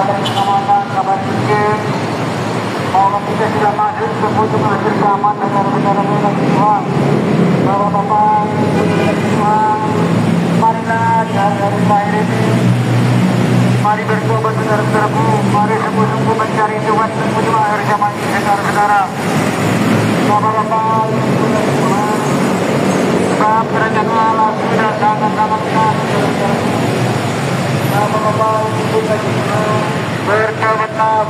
kabar keselamatan, kabar izin bahwa kita sudah masuk ke ujung akhir zaman dan saudara-saudara yang Tuhan. Bapak-bapak, ibu-ibu Tuhan, marilah di hari-hari terakhir ini, mari bertobat saudara-saudaraku, mari sungguh-sungguh mencari Tuhan di ujung akhir zaman ini saudara-saudara. Bapak-bapak, ibu-ibu Tuhan, sebab kerajaan Allah sudah sangat-sangat dekat saudara-saudaraku. Bapak-bapak, ibu-ibu Tuhan, bertobatlah,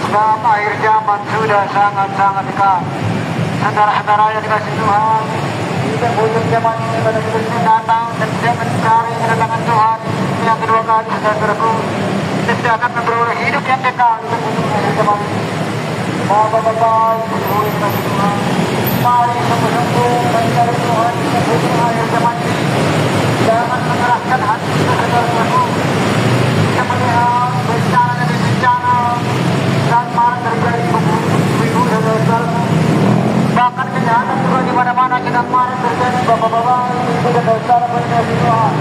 sebab akhir zaman sudah sangat-sangat dekat. Saudara-saudara yang dikasih Tuhan, kita ujung zaman ini pada kita datang dan kita mencari kedatangan Tuhan yang kedua kali saudara-saudaraku. Kita akan memperoleh hidup yang kekal di ujung akhir zaman ini. Bapak-bapak, ibu-ibu yang dikasih Tuhan, mari sungguh-sungguh mencari Tuhan di ujung akhir zaman ini. Jangan mengeraskan hati kita saudara-saudaraku. Kita melihat bencana demi bencana dan marah terjadi ibu dan saudara-saudaraku. Bahkan kejahatan juga di mana-mana sedang marah terjadi bapak-bapak, ibu dan saudara-saudara yang Tuhan.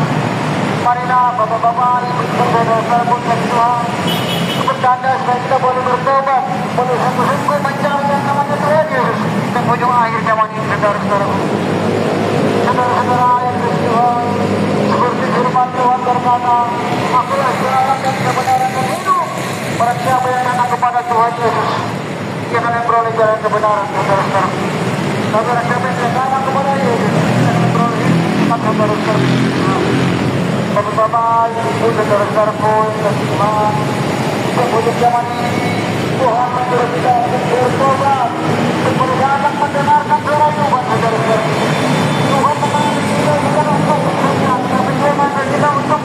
Marilah bapak-bapak, ibu dan saudara-saudara yang Tuhan, bertanda supaya kita boleh bertobat, boleh sungguh-sungguh mencari yang namanya Tuhan Yesus di ujung akhir zaman ini saudara-saudaraku. Saudara-saudara yang Tuhan, seperti firman Tuhan berkata, akulah jalan dan kebenaran dan hidup. Barang siapa yang datang kepada Tuhan Yesus, dia akan memperoleh jalan kebenaran saudara-saudara. Saudara siapa yang datang kepada Yesus, dia akan memperoleh hidup saudara-saudara. Bapak-bapak, ibu dan saudara-saudaraku yang Tuhan, di ujung zaman ini Tuhan menyuruh kita untuk bertobat, untuk datang mendengarkan suara Tuhan saudara-saudara. Tuhan memanggil kita bukan untuk bertobat, tapi Tuhan memanggil kita untuk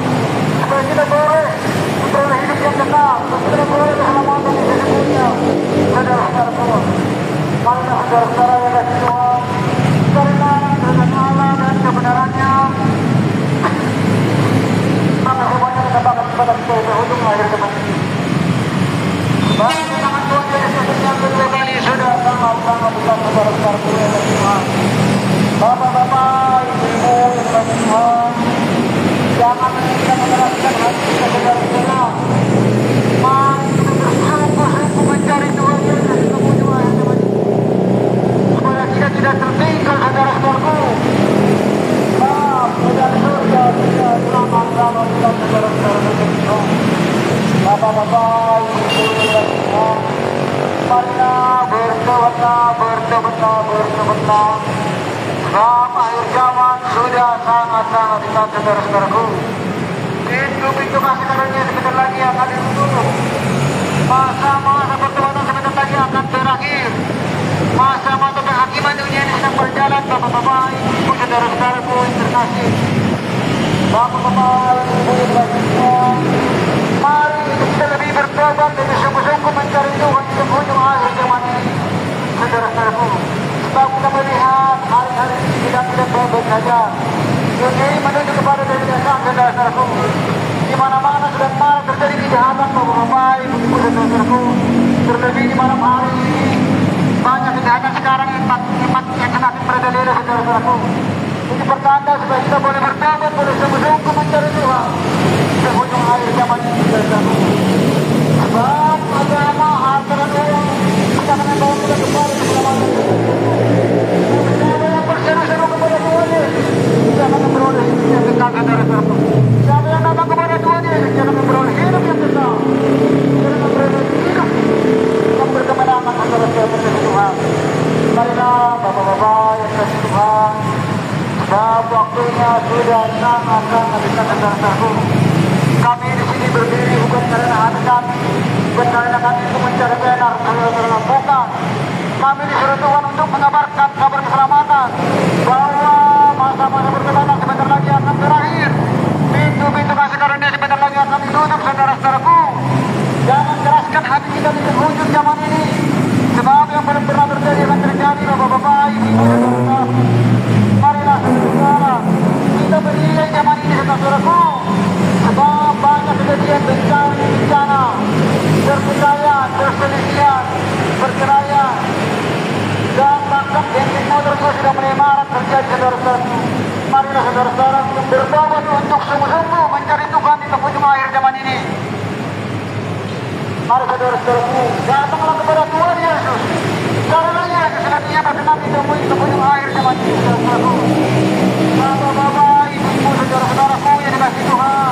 supaya kita boleh memperoleh hidup yang kekal, supaya kita boleh keselamatan di sesungguhnya. Saudara-saudara, marilah saudara-saudara yang kasih Tuhan, carilah dengan Allah dan kebenarannya. Maka semuanya kita bakal kepada kita di ujung akhir zaman ini. Bagi tangan Tuhan Yesus yang kedua kali sudah sama-sama besar saudara-saudara yang kasih Tuhan. Bapak-bapak, ibu-ibu yang kasih Tuhan, jangan kita mengeraskan hati kita saudara-saudara. Mari kita bersungguh-sungguh mencari Tuhan Yesus di ujung akhir zaman ini, supaya kita tidak tertinggal saudara-saudaraku. Sudah surga, sudah sama-sama kita saudara-saudara yang kasih Tuhan. Bapak-bapak, ibu-ibu yang kasih Tuhan, marilah bertobatlah. Sebab akhir zaman sudah sangat-sangat dekat saudara-saudaraku. Pintu-pintu kasih karunia sebentar lagi akan ditutup. Masa-masa pertobatan sebentar lagi akan berakhir. Masa-masa penghakiman dunia ini sedang berjalan. Bapak-bapak, ibu, saudara-saudaraku yang terkasih. Bapak-bapak, ibu yang terkasih, mari kita lebih bertobat dan sungguh-sungguh mencari Tuhan di ujung akhir zaman ini. Saudara-saudaraku, sebab kita melihat hari-hari ini tidak baik-baik saja. Dunia ini menuju kepada kebinasaan saudara-saudaraku. Di mana-mana sedang malah terjadi kejahatan bapak-bapak, ibu-ibu dan saudaraku. Terlebih di malam hari ini banyak kejahatan sekarang yang semakin merajalela saudara-saudaraku. Ini pertanda supaya kita boleh bertobat, boleh sungguh-sungguh mencari Tuhan di ujung akhir zaman ini saudara-saudaraku. Sebab agama harta dan uang kita akan membawa kita kepada keselamatan. Siapa yang berseru-seru kepada Tuhan Yesus, dia akan memperoleh hidup yang kekal saudara-saudaraku. Siapa yang datang kepada Tuhan Yesus, dia akan memperoleh hidup yang kekal. Dia akan memperoleh hidup yang berkemenangan saudara-saudara Tuhan. Marilah bapak-bapak yang kasih Tuhan, sebab waktunya sudah sangat-sangat dekat saudara-saudaraku. Kami di sini berdiri bukan karena hati kami, bukan karena kami itu mencari benar, saudara-saudara, bukan. Kami disuruh Tuhan untuk mengabarkan kabar keselamatan, bahwa masa-masa pertobatan sebentar lagi akan berakhir. Pintu-pintu kasih karunia sebentar lagi akan ditutup saudara-saudaraku. Jangan keraskan hati kita di ujung zaman ini, sebab yang belum pernah terjadi akan terjadi bapak-bapak, ibu-ibu dan saudara. Marilah saudara, kita berdiri zaman ini saudara-saudaraku. Sebab banyak kejadian bencana, perceraian, perselisihan, perceraian, dan bahkan geng motor sudah mulai marak terjadi saudara-saudaraku. marilah saudara-saudara bertobat untuk sungguh-sungguh mencari Tuhan di penghujung akhir zaman ini. Mari saudara-saudaraku, datanglah kepada Tuhan Yesus. Caranya kesenantianya berkenan di penghujung akhir zaman ini, saudara-saudaraku. Bapak-bapak, ibu-ibu, saudara-saudaraku yang dikasihi Tuhan,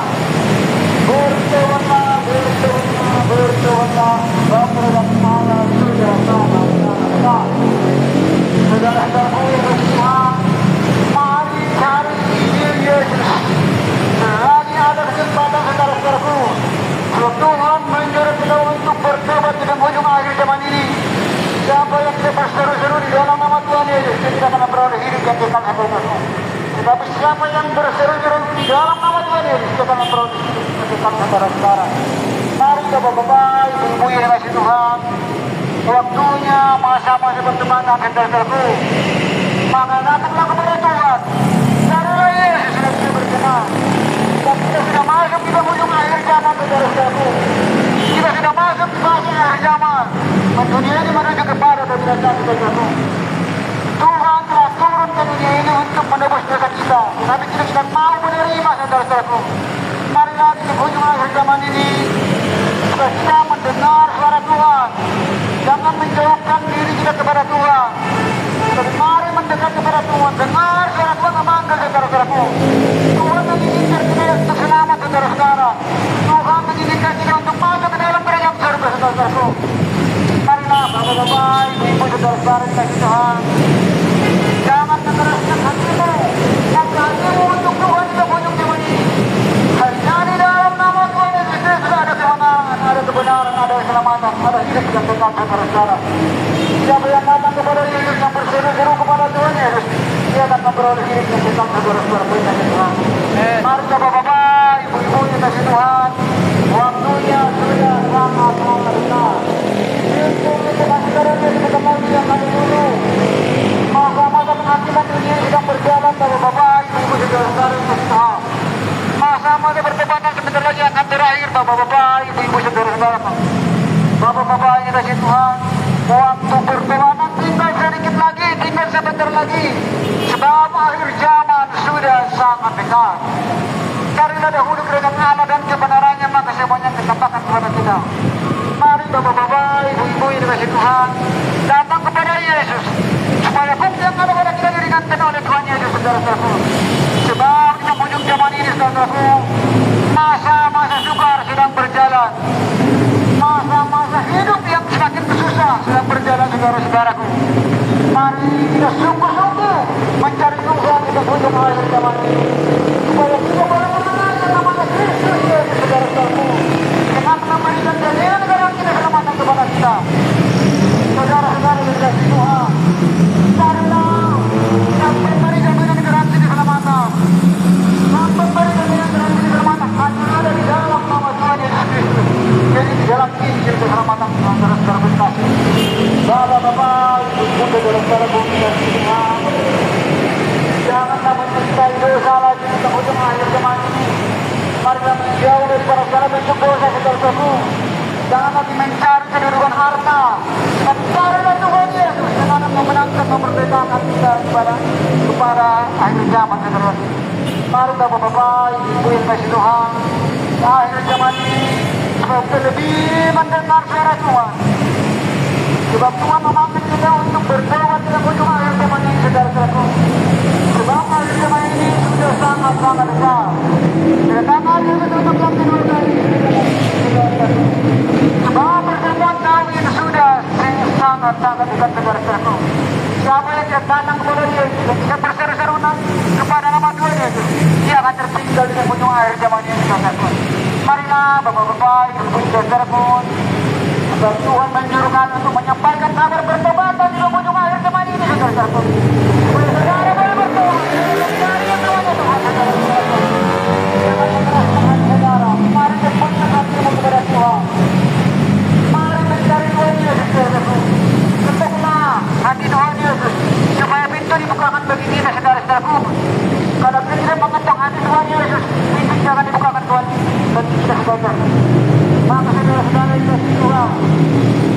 bertobatlah, bertobatlah, bertobatlah. Bapa dan Allah sudah sama-sama. Saudara-saudaraku yang dikasihi Tuhan, mari cari Injil Yesus. Selagi ada kesempatan, saudara-saudaraku, Tuhan menyuruh kita untuk bertobat di penghujung akhir zaman ini. Siapa yang tidak berseru-seru di dalam nama Tuhan Yesus, dia tidak akan beroleh hidup yang kekal selamanya. Tetapi siapa yang berseru-seru di dalam nama Tuhan Yesus, dia akan beroleh hidup yang kekal saudara-saudara. Mari bapak-bapak, ibu-ibu yang dikasihi Tuhan, waktunya masa-masa pertemanan saudara-saudaraku. Maka datanglah kepada Tuhan. Carilah Yesus yang bisa berkenan. Dan kita sudah masuk di penghujung akhir zaman, saudara-saudaraku. Kita sudah masuk di fase akhir zaman. Dunia ini menuju kepada kebinasaan, saudara-saudaraku. Tuhan telah turun ke dunia ini untuk menebus dosa kita. Tapi kita tidak mau menerima, saudara-saudaraku. Marilah di penghujung akhir zaman ini kita mendengar suara Tuhan. Jangan menjauhkan diri kita kepada Tuhan. Tapi mari mendekat kepada Tuhan. Dengar suara Tuhan memanggil, saudara-saudaraku. Tuhan menginginkan kita untuk selamat, saudara-saudara. Tuhan menginginkan kita untuk masuk ke dalam kerajaan surga, saudara-saudaraku. Marilah bapak-bapak, ibu-ibu, saudara-saudara dikasihi Tuhan. Jangan mengeraskan hatimu. Buka hatimu untuk Tuhan di penghujung zaman ini. Hanya di dalam nama Tuhan Yesus sudah ada kemenangan, ada kebenaran, ada keselamatan, ada hidup yang kekal, saudara-saudara. Siapa yang datang kepada Yesus, yang berseru-seru kepada Tuhan Yesus, dia akan memperoleh hidup yang kekal, saudara-saudara. Tuhan. Mari bapak-bapak, ibu-ibu yang dikasihi Tuhan, waktunya sudah sangat-sangat dekat. Untuk kasih karunia kita kembali yang kali dulu. Masa-masa penghakiman dunia sedang berjalan, bapak-bapak, ibu-ibu, saudara-saudara yang dikasihi Tuhan. Masa-masa pertobatan sebentar lagi akan berakhir, bapak-bapak, ibu-ibu, saudara-saudara. Bapak-bapak yang dikasihi Tuhan, waktu pertobatan tinggal sedikit lagi, tinggal sebentar lagi. Sebab akhir zaman sudah sangat dekat. Carilah dahulu kerajaan Allah dan kebenarannya, maka semuanya ditambahkan kepada kita. Mari bapak-bapak, ibu-ibu yang dikasihi Tuhan, datang kepada Yesus, supaya bukti yang ada pada kita diringankan oleh Tuhan Yesus, saudara-saudaraku. Sebab di penghujung zaman ini, saudaraku, masa-masa sukar sedang berjalan. Masa-masa hidup yang semakin susah sedang berjalan, saudara-saudaraku. Mari kita sungguh-sungguh mencari Tuhan di penghujung akhir zaman ini. Supaya kita boleh mengenalkan namanya Kristus Yesus, saudara-saudaraku. Dengan memberikan jaminan keselamatan kepada kita. Saudara-saudara yang dikasihi Tuhan, carilah yang memberi jaminan garansi keselamatan. Yang memberi jaminan garansi keselamatan hanya ada di dalam nama Tuhan Yesus Kristus. Jadi di dalam Injil keselamatan, saudara-saudara berkasih. Bapak-bapak, ibu-ibu, saudara-saudara dikasihi Tuhan, janganlah mencintai dosa lagi di penghujung akhir zaman ini. Marilah menjauh daripada segala bentuk dosa, saudara-saudaraku. Jangan lagi mencari kedudukan harta. Dan carilah Tuhan Yesus yang akan memenangkan, memerdekakan kita kepada akhir zaman, saudara. Mari bapak-bapak, ibu yang dikasihi Tuhan, di akhir zaman ini kita lebih mendengar suara Tuhan. Sebab Tuhan memanggil kita untuk bertobat di penghujung akhir zaman ini, saudara-saudaraku. Sebab akhir zaman ini sudah sangat-sangat dekat. Kedatangan Yesus untuk yang kedua kali. Sebab pertemuan kawin sudah sangat-sangat dekat, saudara-saudaraku. Siapa yang datang kepada Yesus dan bisa berseru-seru kepada nama Tuhan Yesus, dia akan tertinggal di penghujung akhir zaman ini, saudara-saudaraku. Marilah bapak-bapak, ibu-ibu, saudaraku, agar Tuhan menyuruh kami untuk menyampaikan kabar pertobatan di penghujung akhir zaman ini, saudara-saudaraku. Supaya saudara boleh bertobat, mencari yang namanya Tuhan, saudara-saudaraku. Jangan mengeraskan hati saudara. Mari jemputkan hatimu kepada Tuhan. Mari mencari Tuhan Yesus, saudaraku. Ketuklah hati Tuhan Yesus, supaya pintu dibukakan bagi kita, saudara-saudaraku. Kalau kita tidak mengetuk hati Tuhan Yesus, pintu jangan dibukakan Tuhan bagi kita, saudara. Maka saudara-saudara yang dikasihi Tuhan,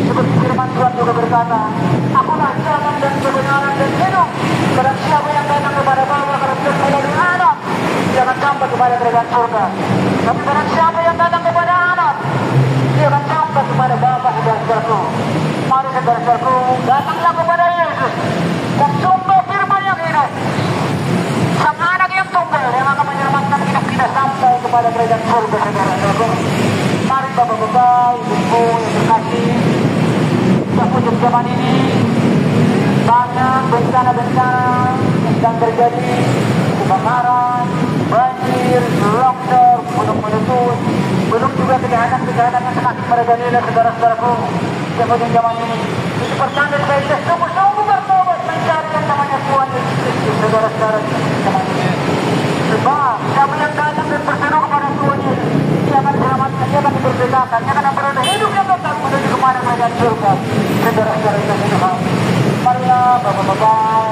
seperti firman Tuhan juga berkata, akulah jalan dan kebenaran dan hidup. Barang siapa yang datang kepada Bapa, kalau tidak melalui kepada kerajaan surga. Tapi barang siapa yang datang kepada anak, dia akan sampai kepada Bapa saudara-saudaraku. Mari saudara-saudaraku, datanglah kepada Yesus dan sumber firman yang hidup. Sang anak yang tunggal yang akan menyelamatkan hidup kita sampai kepada kerajaan surga saudara-saudaraku. Mari Bapak-bapak, Ibu-ibu yang terkasih, di ujung zaman ini banyak bencana-bencana yang sedang terjadi, kebakaran, banjir, longsor, gunung meletus, belum juga kejahatan-kejahatan yang semakin merajalela saudara-saudaraku di ujung zaman ini. Itu pertanda supaya kita sungguh-sungguh bertobat mencari yang namanya Tuhan Yesus Kristus saudara-saudara di zaman ini. Sebab siapa yang datang dan berseru kepada Tuhan Yesus, dia akan diselamatkan, dia akan diberkatakan, dia akan beroleh hidup yang kekal menuju kepada kerajaan surga saudara-saudara di Tuhan. Marilah Bapak-bapak,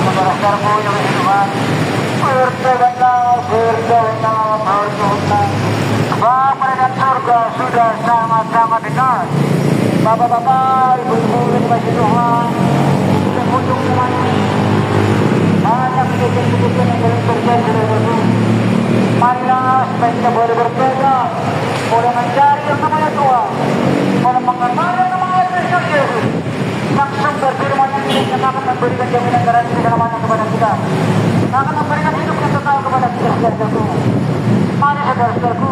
saudara-saudaraku yang Tuhan, bertobatlah, bertobatlah, bertobatlah. Sebab kerajaan surga sudah sangat-sangat dekat. Bapak-bapak, ibu-ibu yang dikasihi Tuhan, di ujung zaman ini banyak kejadian-kejadian yang terjadi saudara-saudaraku. Marilah supaya kita boleh bertobat, boleh mencari yang namanya Tuhan, boleh mengenal yang namanya Kristus Yesus, langsung berfirman yang akan memberikan jaminan garansi keselamatan kepada kita, akan memberikan hidup yang kekal kepada kita saudara-saudaraku. Mari saudara-saudaraku,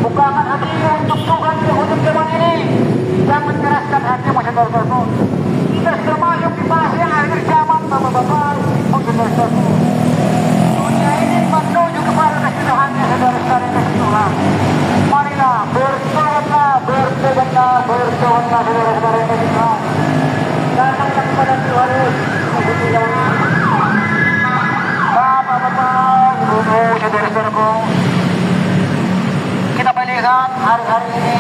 bukakan hatimu untuk Tuhan di ujung zaman ini. Jangan keraskan hatimu saudara-saudaraku. Kita sudah masuk di fase yang akhir zaman Bapak-bapak, saudara-saudaraku. Dunia ini menuju kepada kesudahannya saudara-saudara yang kasih Tuhan. Marilah bertobatlah, bertobatlah, bertobatlah saudara-saudara yang kasih Tuhan. Datanglah kepada Tuhan Yesus di ujung zaman ini. Bapak-bapak, ibu-ibu, saudara-saudaraku, kita melihat hari-hari ini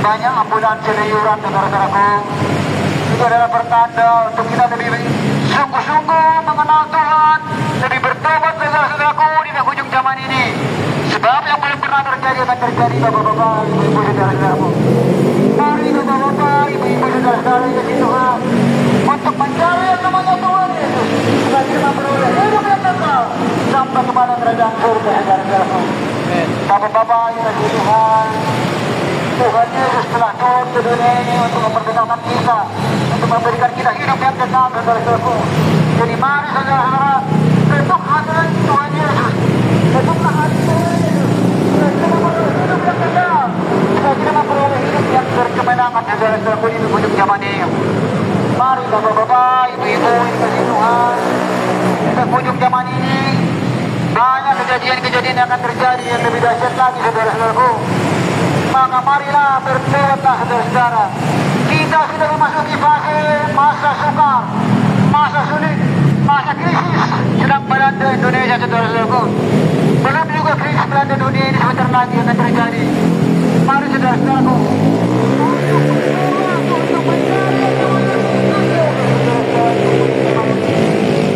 banyak ambulans liuran saudara-saudaraku. Itu adalah pertanda untuk kita lebih sungguh-sungguh mengenal Tuhan, lebih bertobat saudara-saudaraku di ujung zaman ini. Sebab yang belum pernah terjadi akan terjadi Bapak-bapak, ibu-ibu, saudara-saudaraku. Mari Bapak-bapak, ibu-ibu, saudara-saudara yang kasih Tuhan, untuk mencari yang namanya Tuhan Yesus, supaya kita beroleh hidup yang kekal sampai kepada kerajaan surga saudara-saudaraku. Bapak-bapak yang kasih Tuhan, Tuhan Yesus telah turun ke dunia ini untuk memperkenalkan kita, untuk memberikan kita hidup yang kekal saudara-saudaraku. Jadi mari saudara-saudara, bentuk hati Tuhan Yesus, bentuklah hati Tuhan Yesus, supaya kita memperoleh hidup yang kekal, supaya kita memperoleh hidup yang berkemenangan saudara-saudaraku di ujung zaman ini. Mari Bapak-bapak, ibu-ibu yang kasih Tuhan, di ujung zaman ini banyak kejadian-kejadian yang akan terjadi yang lebih dahsyat lagi saudara-saudaraku. Maka marilah bertobatlah saudara-saudara. Kita sudah memasuki fase masa sukar, masa sulit, masa krisis sedang melanda Indonesia saudara-saudaraku. Belum juga krisis melanda dunia ini sebentar lagi akan terjadi. Mari saudara-saudaraku,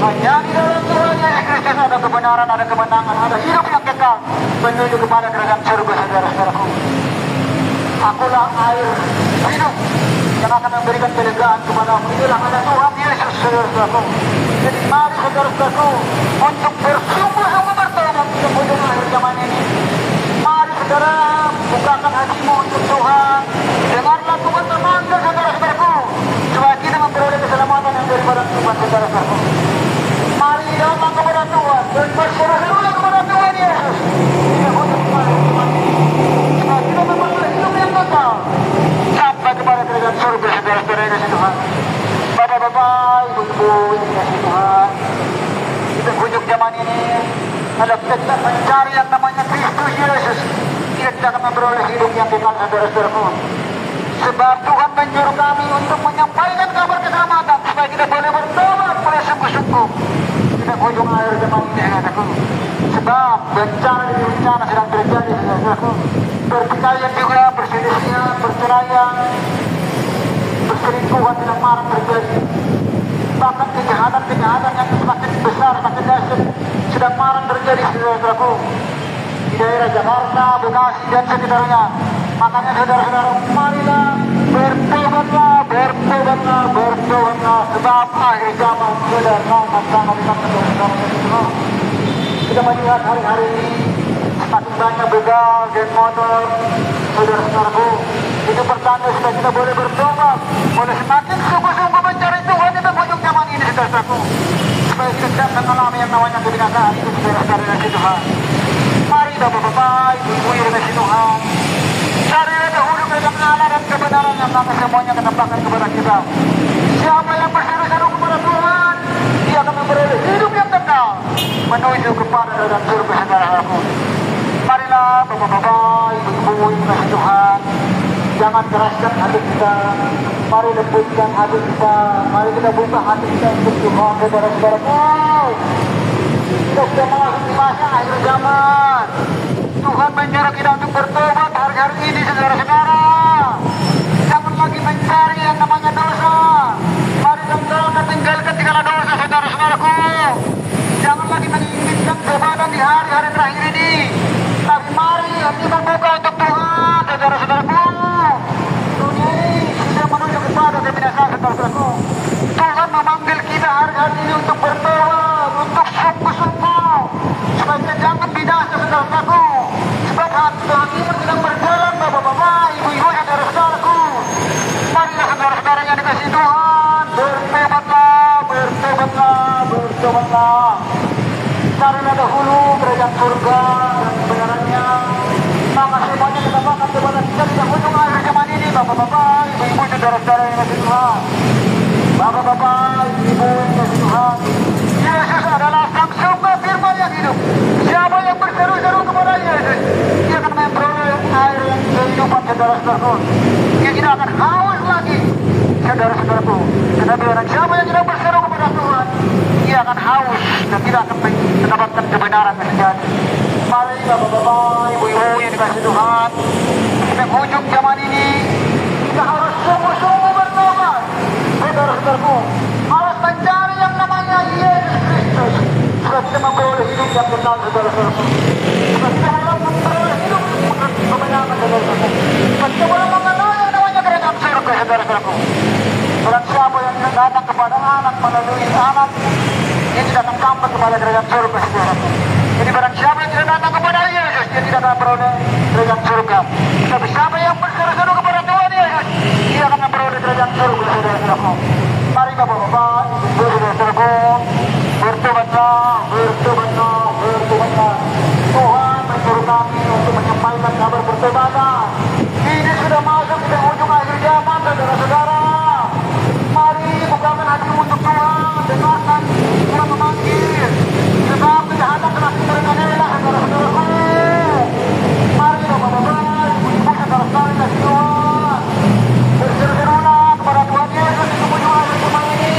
hanya di dalam Tuhan Yesus Kristus ada kebenaran, ada kemenangan, ada hidup yang kekal menuju kepada kerajaan surga saudara-saudaraku. Akulah air hidup yang akan memberikan kelegaan kepadamu. Inilah ada Tuhan Yesus saudara-saudaraku. Jadi mari saudara-saudaraku untuk bersungguh-sungguh bertobat di ujung akhir zaman ini. Mari saudara, bukakan hatimu untuk Tuhan. Dengarlah Tuhan memanggil saudara-saudaraku supaya kita memperoleh keselamatan yang daripada Tuhan saudara-saudaraku. Mari datang kepada Tuhan dan berseru-serulah kepada Tuhan Yesus. Kita untuk Tuhan ini supaya kita memperoleh hidup yang kekal sampai kepada kerajaan surga saudara-saudara yang kasih Tuhan. Bapak-bapak, ibu-ibu yang kasih Tuhan, di ujung zaman ini kalau kita mencari yang namanya Kristus Yesus, kita akan memperoleh hidup yang kekal saudara-saudaraku. Sebab Tuhan menyuruh kami untuk menyampaikan kabar keselamatan supaya kita boleh bertobat pada sungguh-sungguh di ujung akhir zaman ini saudaraku. Sebab bencana demi bencana sedang terjadi saudaraku. Pertikaian juga, perselisihan, perceraian, perselingkuhan sedang marak terjadi. Bahkan kejahatan-kejahatan yang semakin besar, semakin dahsyat sedang marak terjadi saudaraku di daerah Jakarta, Bekasi dan sekitarnya. Makanya saudara-saudara, marilah bertobatlah, bertobatlah, bertobatlah, sebab akhir zaman sudah sangat-sangat dekat saudara-saudara. Kita melihat hari-hari ini semakin banyak begal dan motor, saudara-saudaraku. Itu pertanda supaya kita boleh bertobat, boleh semakin sungguh-sungguh mencari Tuhan di penghujung zaman ini, saudara-saudaraku. Supaya kita tidak mengalami yang namanya kebinasaan itu, saudara-saudara yang Tuhan. Mari Bapak-bapak, Ibu-ibu yang kasih Tuhan, carilah dahulu kedatangan Allah dan kebenaran yang maka semuanya ketempatkan kepada kita. Siapa yang berseru-seru kepada Tuhan, dia akan memperoleh hidup yang kekal menuju kepada dalam surga, saudara-saudaraku. Marilah Bapak-bapak, Ibu-ibu yang kasih Tuhan, jangan keraskan hati kita, mari lembutkan hati kita, mari kita buka hati kita untuk Tuhan, saudara-saudaraku. Kita sudah memasuki masa akhir zaman. Tuhan menyuruh kita untuk bertobat hari-hari ini, saudara-saudara. Jangan lagi mencari yang namanya dosa. Mari kita tinggalkan segala dosa, saudara-saudaraku. Jangan lagi menginginkan kebahagiaan di hari-hari terakhir ini. Tapi mari hati membuka untuk Tuhan, saudara-saudaraku. Dunia ini sudah menuju kepada kebinasaan, saudara-saudaraku. Tuhan memanggil kita hari-hari ini untuk bertobat, untuk sungguh-sungguh, supaya kita jangan binasa, saudara-saudaraku. Sebab Tuhan sedang berjalan, Bapak-bapak, Ibu-ibu, saudara-saudaraku. Marilah saudara-saudara yang dikasihi Tuhan, bertobatlah, bertobatlah, bertobatlah. Carilah dahulu kerajaan surga dan kebenarannya, maka semuanya kita akan kepada kita di ujung akhir zaman ini, Bapak-bapak, Ibu-ibu, saudara-saudara yang dikasihi Tuhan. Bapak-bapak, Ibu yang dikasihi Tuhan, Yesus adalah sang sumber firman yang hidup. Siapa yang berseru-seru kepada Yesus, dia akan memperoleh air yang kehidupan, saudara-saudaraku. Dia tidak akan haus lagi, saudara-saudaraku. Tetapi orang siapa yang tidak berseru kepada Tuhan, dia akan haus dan tidak akan mendapatkan kebenaran yang sejati. Mari Bapak-bapak, Ibu-ibu yang dikasihi Tuhan, di penghujung zaman ini kita harus sungguh-sungguh bertobat, saudara-saudaraku. Harus mencari yang namanya Yesus Kristus, supaya kita memperoleh hidup yang kekal, saudara-saudaraku. Supaya kita boleh memperoleh hidup kemenangan, saudara-saudaraku. Supaya kita boleh mengenal yang namanya kerajaan surga, saudara-saudaraku. Barang siapa yang datang kepada anak melalui anak, dia tidak akan sampai kepada kerajaan surga, saudaraku. Jadi barang siapa yang tidak datang kepada Yesus, dia tidak akan memperoleh kerajaan surga. Tapi siapa yang berseru-seru kepada Tuhan Yesus, dia akan memperoleh kerajaan surga, saudara-saudaraku. Mari Bapak-bapak, Ibu, saudara-saudaraku, bertobatlah, bertobatlah, bertobatlah. Tuhan menyuruh kami untuk menyampaikan kabar pertobatan. Ini sudah masuk ke ujung akhir zaman, saudara-saudara. Mari bukakan hati untuk Tuhan, dengarkan Tuhan memanggil. Sebab kejahatan telah terkena, saudara-saudaraku. Mari Bapak-bapak, Ibu-ibu, saudara-saudara yang dikasihi Tuhan, berseru-serulah kepada Tuhan Yesus di ujung akhir zaman ini.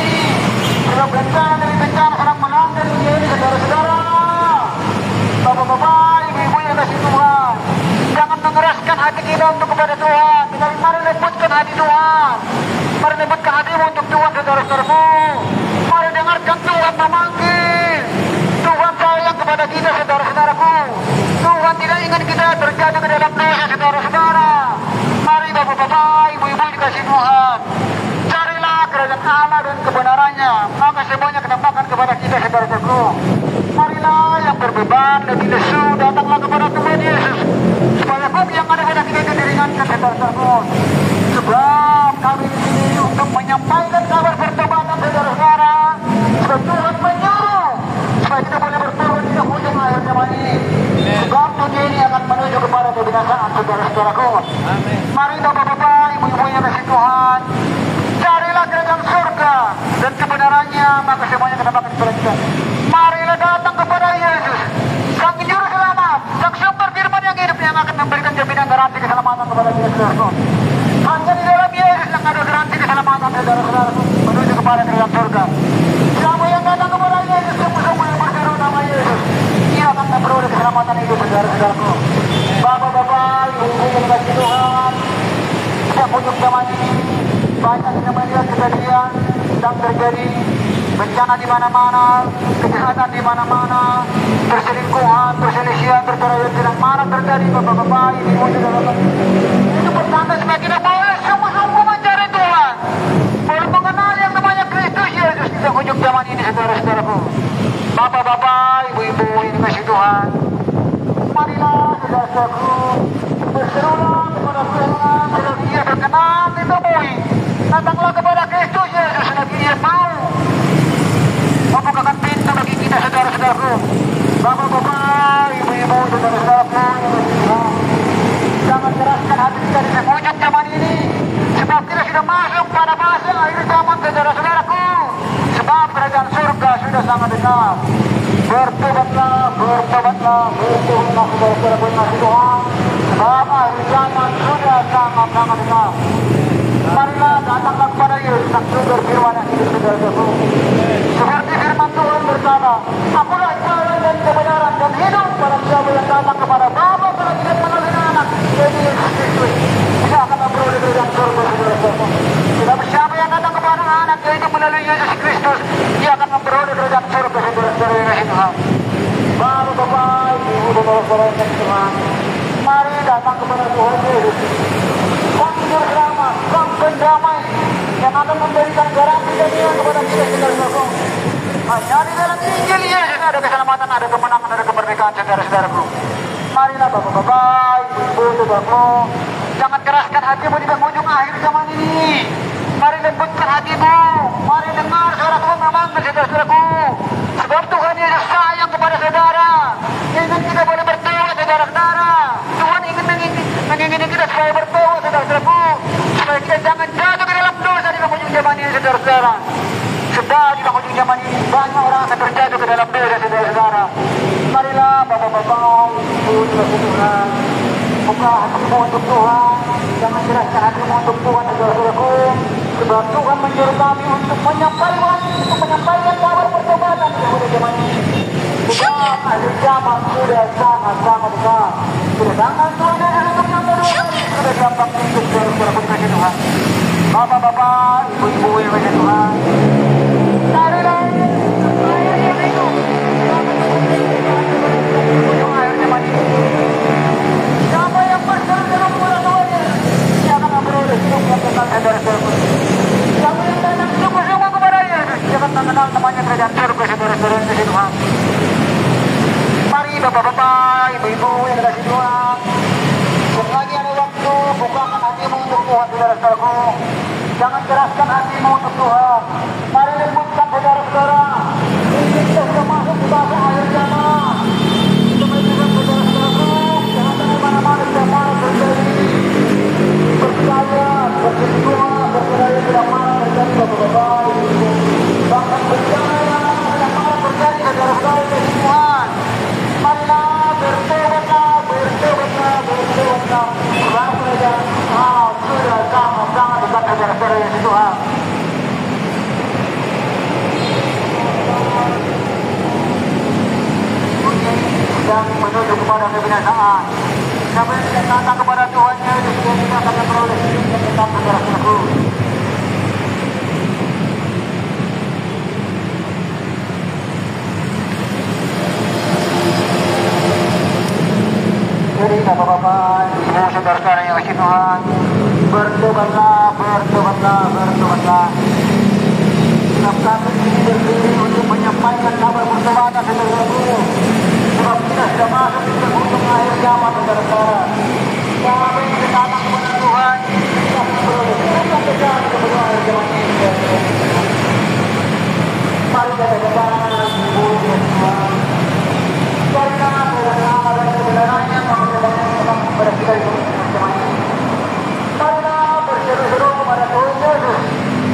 Sebab bencana demi bencana sedang melanda dunia ini, saudara-saudara. Bapak-bapak, Ibu-ibu yang dikasihi Tuhan, jangan mengeraskan hati kita untuk kepada Tuhan. Tetapi mari lembutkan hati Tuhan. Mari lembutkan hatimu untuk Tuhan, saudara-saudaraku. Mari dengarkan Tuhan memanggil. Tuhan sayang kepada kita, saudara-saudaraku. Tuhan tidak ingin kita terjatuh ke dalam dosa, saudara-saudara. Mari Bapak-bapak, Ibu-ibu dikasihi Tuhan, carilah kerajaan Allah dan kebenarannya, maka semuanya ketempatkan kepada kita, saudara-saudaraku. Marilah yang berbeban dan lesu, datanglah kepada Tuhan Yesus, supaya beban yang ada pada kita itu diringankan, saudara-saudaraku. Sebab kami di sini untuk menyampaikan kabar pertobatan, saudara-saudara. Sebab Tuhan menyuruh supaya kita boleh bertobat di ujung akhir zaman ini. Sebab dunia ini akan menuju kepada kebinasaan, saudara-saudaraku. Mari Bapak-bapak, Ibu-ibu yang dikasihi Tuhan, carilah kerajaan surga dan kebenarannya, maka semuanya akan dapat kepada kita. Marilah datang kepada Yesus, Sang Juru Selamat, Sang Sumber Firman yang hidup, yang akan memberikan jaminan garansi keselamatan kepada kita, saudaraku. Hanya di dalam Yesus yang ada garansi keselamatan, saudara-saudaraku, menuju kepada kerajaan surga. Siapa yang datang kepada Yesus, sungguh-sungguh yang berseru nama Yesus, dia akan memperoleh keselamatan itu, saudara-saudaraku. Bapak-bapak, Ibu-ibu yang dikasihi Tuhan, setiap ujung zaman ini banyak kita melihat kejadian sedang terjadi, bencana di mana-mana, kejahatan di mana-mana, perselingkuhan, perselisihan, perceraian sedang marak terjadi, Bapak-bapak, Ibu-ibu, saudara-saudara. Itu pertanda supaya kita boleh sungguh-sungguh mencari Tuhan, boleh mengenal yang namanya Kristus Yesus di ujung zaman ini, saudara-saudaraku. Bapak-bapak, Ibu-ibu yang dikasihi Tuhan, marilah saudaraku, berserulah kepada Tuhan, kalau ia berkenan ditemui, datanglah kepada Kristus Yesus selagi ia mau membukakan pintu bagi kita saudara-saudaraku, bapak-bapak, ibu-ibu, saudara-saudaraku, jangan keraskan hati kita di penghujung zaman ini, sebab kita sudah masuk pada masa akhir zaman saudara-saudaraku, sebab kerajaan surga sudah sangat dekat. Bertobatlah, bertobatlah, bertobatlah saudara-saudaraku yang kasih Tuhan, sebab akhir zaman sudah sangat-sangat dekat. Marilah datanglah kepada Yesus yang sumber firman yang hidup saudara-saudaraku. Seperti firman Tuhan berkata, akulah jalan dan kebenaran dan hidup, pada siapa yang datang kepada Bapa kalau tidak melalui anak, yaitu Yesus Kristus, tidak akan memperoleh kerajaan surga saudara-saudaraku. Sebab siapa yang datang kepada anak, yaitu melalui Yesus Kristus, dia akan memperoleh kerajaan surga saudara-saudara yang kasih Tuhan. Bapak-bapak, ibu, saudara-saudara yang kasih Tuhan, mari datang kepada Tuhan Yesus, Sang Juru Selamat, Sang Pendamai, yang akan memberikan garansi dunia kepada kita saudara-saudaraku. Hanya di dalam Injil Yesus ada keselamatan, ada kemenangan, ada kemerdekaan saudara-saudaraku. Marilah bapak-bapak, ibu, saudaraku, jangan keraskan hatimu di penghujung akhir zaman ini. Mari lembutkan hatimu, mari dengar suara Tuhan memang saudara-saudaraku. Sebab Tuhan Yesus sayang kepada saudara, ingin kita boleh bertobat saudara-saudara. Tuhan ingin mengingini kita supaya bertobat saudara-saudaraku, supaya kita jangan jatuh ke dalam dosa di penghujung zaman ini saudara-saudara. Sebab di penghujung zaman ini banyak orang akan terjatuh ke dalam dosa saudara-saudara. Marilah bapak-bapak, ibu, saudara-saudara, buka hatimu untuk Tuhan, jangan keraskan hatimu untuk Tuhan saudara-saudaraku. Sebab Tuhan menyuruh kami untuk menyampaikan kabar pertobatan di penghujung zaman ini. Sebab akhir zaman sudah sangat-sangat dekat. Kedatangan Tuhan Yesus untuk yang kedua kali sudah gampang untuk saudara-saudaraku kasih Tuhan. Bapak-bapak, ibu-ibu yang kasih Tuhan, marilah akhir itu ujung akhir zaman ini. Siapa yang berseru-seru kepada Tuhan Yesus, dia akan memperoleh hidup yang kekal saudara-saudaraku. Siapa yang datang sungguh-sungguh kepada Yesus, dia akan mengenal namanya kerajaan surga saudara-saudara yang kasih Tuhan. Mari bapak-bapak, ibu-ibu yang kasih Tuhan, selagi ada waktu, bukakan hatimu untuk Tuhan saudara-saudaraku. Jangan keraskan hatimu untuk Tuhan. Mari lembutkan saudara-saudara. Ini kita sudah masuk di masa akhir zaman. Kita menunjukkan saudara-saudaraku, kejahatan di mana-mana sudah mana terjadi. Percaya, berdoa, berserah tidak mana terjadi bapak-bapak, ibu-ibu. Bahkan bencana yang tidak mana terjadi saudara-saudara dari Tuhan. Marilah bertobatlah, bertobatlah, bertobatlah. Sebab kerajaan sudah sangat-sangat dekat saudara-saudara yang Tuhan. Yang menuju kepada kebinasaan. Siapa yang tidak datang kepada Tuhan Yesus, dia tidak akan memperoleh hidup yang tetap saudara-saudaraku. Jadi bapak-bapak, ibu, saudara-saudara yang kasih Tuhan, bertobatlah, bertobatlah, bertobatlah. Sebab kami ini berdiri untuk menyampaikan kabar pertobatan saudara-saudaraku. Sebab kita sudah masuk di penghujung akhir zaman saudara-saudara. Kami ingin datang kepada Tuhan, kita beroleh hidup kekal di penghujung akhir zaman ini. Mari kita bersama ibu dan Tuhan. Karena bersama dan kebenarannya kepada kita di penghujung zaman ini. Marilah berseru-seru kepada Tuhan Yesus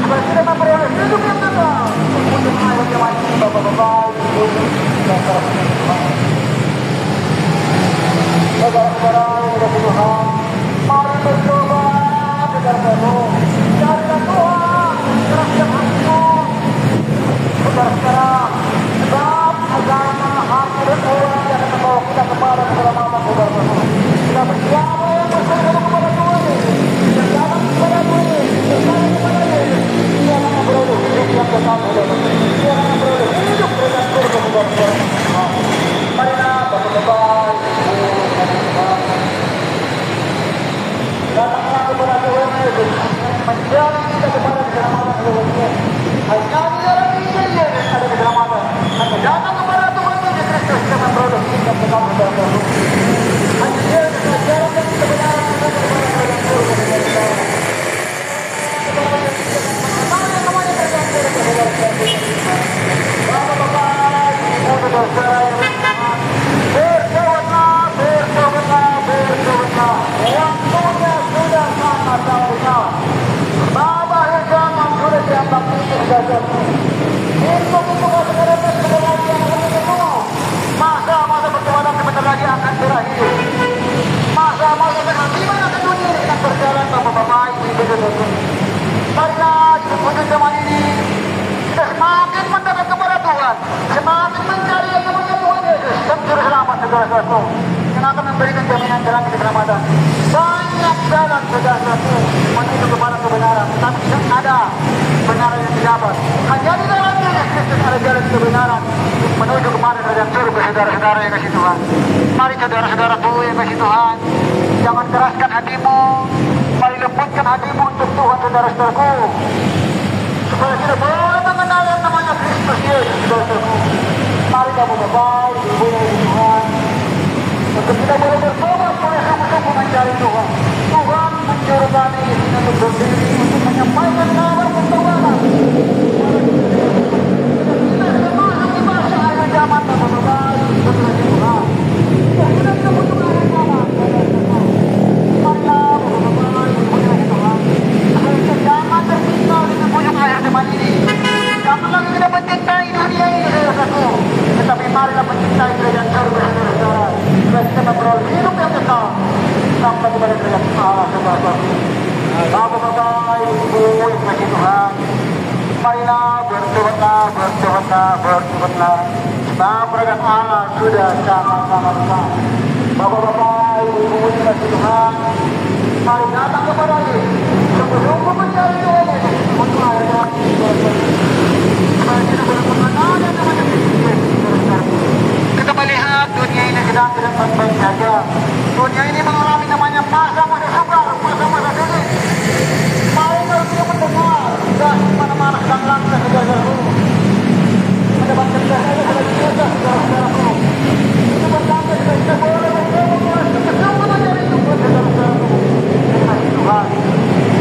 supaya kita memperoleh hidup yang kekal di penghujung akhir zaman ini. Bapak-bapak, ibu, saudara-saudara. saudara-saudaraku yang akan memberikan jaminan jalan keselamatan. Banyak jalan saudara-saudaraku menuju kepada kebenaran, tapi tidak ada kebenaran yang didapat. Hanya di dalam Yesus Kristus ada jalan kebenaran menuju kepada kerajaan surga saudara-saudara yang kasih Tuhan. Mari saudara-saudaraku yang kasih Tuhan, jangan keraskan hatimu, mari lembutkan hatimu untuk Tuhan saudara-saudaraku, supaya kita boleh mengenal yang namanya Kristus Yesus saudara-saudaraku. Mari Bapak-Bapak, Ibu yang Tuhan, untuk kita boleh bertobat, boleh sungguh-sungguh mencari Tuhan. Tuhan menyuruh kami untuk berdiri, untuk menyampaikan kabar pertobatan. Kita sudah masuk di masa akhir zaman, Bapak-Bapak, Ibu yang Tuhan. Kita sudah butuh akhir zaman, Bapak-Bapak. Marilah Bapak-Bapak, Ibu yang Tuhan, kita jangan tertinggal di ujung akhir zaman ini. Jangan lagi kita mencintai dunia ini, saudara-saudaraku, tetapi marilah mencintai kerajaan surga, saudara-saudara. Supaya kita memperoleh hidup yang kekal sampai kepada kerajaan Allah, saudara-saudaraku. Bapak-bapak, ibu yang kasih Tuhan, marilah bertobatlah, bertobatlah, bertobatlah. Sebab kerajaan Allah sudah sangat-sangat dekat. Bapak-bapak, ibu yang kasih Tuhan, mari datang kepada Dia, sungguh-sungguh mencari Tuhan untuk akhir waktu. Kita melihat dunia ini sedang tidak baik-baik saja. Dunia ini mengalami namanya masa-masa sukar, masa-masa sulit. Mari kita mendengar dan mana-mana sedang langkah saudara-saudaraku. Mendapatkan cahaya sudah biasa saudara-saudaraku. Itu bertanda kita boleh berdoa, sungguh-sungguh mencari Tuhan saudara-saudaraku. Tuhan,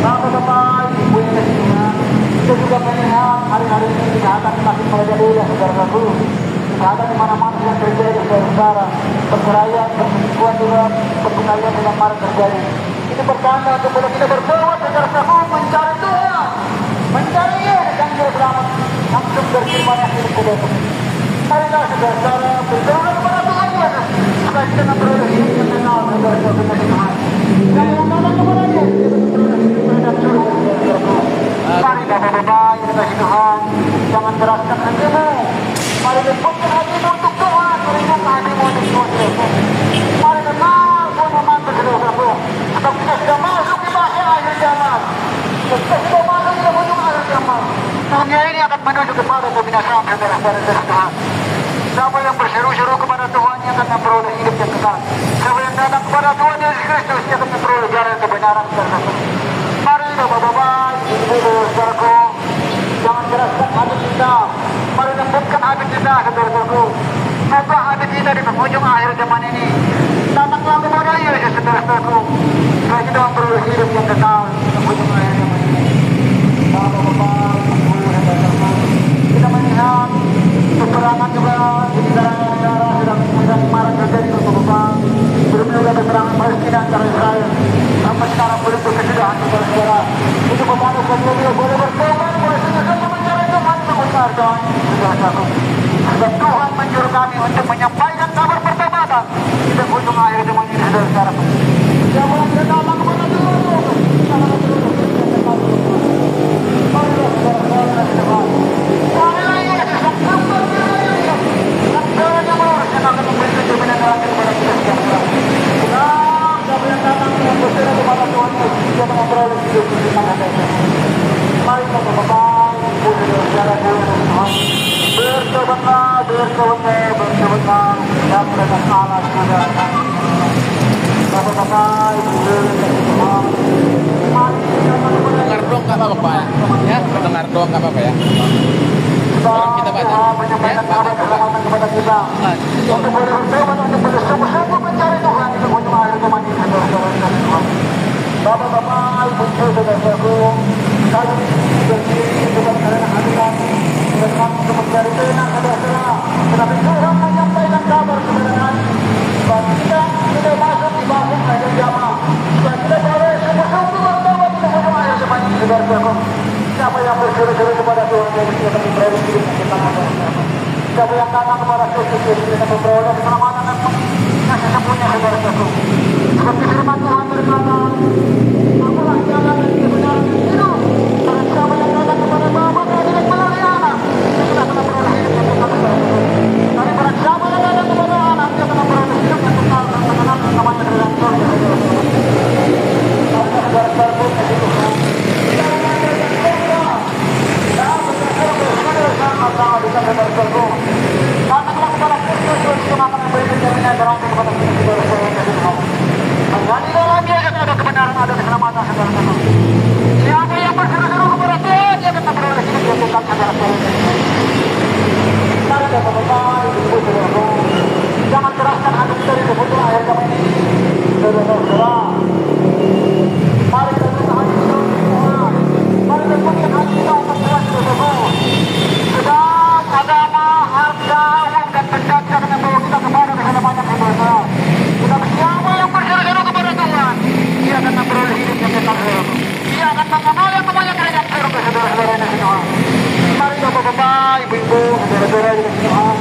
Bapak-bapak, Ibu yang kasih Tuhan, kita juga melihat hari-hari ini kejahatan semakin merajalela saudara-saudaraku. Kejahatan di mana-mana yang terjadi saudara-saudara, perceraian, perselingkuhan juga, perkelahian yang marak terjadi. Ini pertanda untuk boleh kita berdoa saudara-saudaraku, mencari Tuhan, mencari Yesus yang juru selamat, langsung berfirman yang hidup kudus. Marilah saudara-saudara berdoa kepada Tuhan Yesus, supaya kita memperoleh hidup yang kenal saudara-saudara Tuhan. Dan yang datang kepada Dia, kita memperoleh hidup yang surga saudara-saudaraku. Mari Bapak-bapak yang kasih Tuhan, jangan keraskan hatimu. Mari lembutkan hatimu untuk Tuhan, merindukan hatimu untuk Tuhan. Mari kenal Tuhan memantu saudara-saudaraku. Sebab kita sudah masuk di masa akhir zaman. Kita sudah masuk di ujung akhir zaman. Dunia ini akan menuju kepada kebinasaan saudara-saudara Tuhan. Siapa yang berseru-seru kepada Tuhan yang akan memperoleh hidup yang kekal. Siapa yang datang kepada Tuhan Yesus Kristus yang akan memperoleh jalan kebenaran saudara-saudara. Mari Bapak-bapak, Ibu saudaraku, jangan keraskan hati kita. Mari lembutkan hati kita saudara-saudaraku. Ubah hati kita di penghujung akhir zaman ini. Datanglah kepada Yesus saudara-saudaraku, supaya kita memperoleh hidup yang kekal di penghujung akhir zaman ini. Bapak-bapak, Ibu saudaraku, kita melihat peperangan juga di negara-negara sedang marak terjadi Bapak-bapak. Belum juga peperangan Palestina antara Israel. Sampai sekarang belum berkesudahan saudara-saudara. Itu membantu kita boleh bertobat, boleh sungguh-sungguh mencari Tuhan sebentar Tuhan saudara-saudaraku. Sebab Tuhan menyuruh kami untuk menyampaikan kabar pertobatan di penghujung akhir zaman ini saudara-saudaraku. Siapa yang tidak datang kepada Tuhan, marilah saudara-saudara Tuhan. Marilah Yesus yang sampai di Yesus yang jalannya lurus yang akan memberikan jaminan kepada kita saudara-saudara. Siapa yang datang dengan berserah kepada Tuhan Yesus, dia akan memperoleh hidup di mana saja. Mari Bapak-bapak, Ibu saudara-saudaraku Tuhan, bertobatlah, bertobatlah, bertobatlah, dan kerajaan Allah sudah datang. Bapak-bapak, Ibu Tuhan, mari kita dengar dong nggak apa-apa ya? Ya, dengar dong nggak apa-apa ya? Orang kita baca. menyampaikan kabar keselamatan kepada kita. Untuk boleh bertobat, untuk boleh sungguh-sungguh mencari Tuhan di penghujung akhir zaman ini saudara-saudara Tuhan. Bapak-bapak, Ibu saudara-saudaraku, kami berdiri bukan karena hati kami, dan kami untuk mencari Tuhan saudara-saudara. Tetapi Tuhan menyampaikan kabar kebenaran bahwa kita sudah masuk di bangkit akhir zaman. Supaya kita boleh sungguh-sungguh bertobat di penghujung akhir zaman ini saudara-saudaraku. Siapa yang berseru-seru kepada Tuhan Yesus dia akan memperoleh hidup yang kekal saudara-saudaraku. Siapa yang datang kepada Kristus Yesus dia akan memperoleh keselamatan dan kasih sempurna saudara-saudaraku. Seperti firman Tuhan berkata, akulah jalan dan kebenaran dan hidup. Dan siapa yang datang kepada Bapa dan tidak melalui Anak, dia akan memperoleh hidup yang kekal saudara-saudaraku. Tapi barang siapa yang datang kepada Anak, dia akan memperoleh hidup memberikan garansi kepada kita saudara-saudara yang kasih Tuhan. Karena di dalam dia ada kebenaran, ada keselamatan saudara-saudara. Siapa yang berseru-seru kepada Tuhan, dia akan memperoleh hidup yang kekal saudara-saudara. Mari Bapak-Bapak, Ibu-Ibu, saudara-saudara, jangan keraskan hati kita di kebutuhan akhir zaman ini, saudara-saudara. Mari kita minta hati kita untuk Tuhan. Mari kita punya hati kita untuk Tuhan, saudara-saudara. Sebab agama, harta, uang, dan benda tidak akan membawa kita kepada keselamatan, saudara-saudara. Tetapi siapa yang berseru-seru kepada Tuhan, dia akan memperoleh hidup yang kekal, saudara-saudara. Dia akan mengenal yang namanya kerajaan surga, saudara-saudara yang kasih Tuhan. Mari Bapak-Bapak, Ibu-Ibu, saudara-saudara yang kasih Tuhan.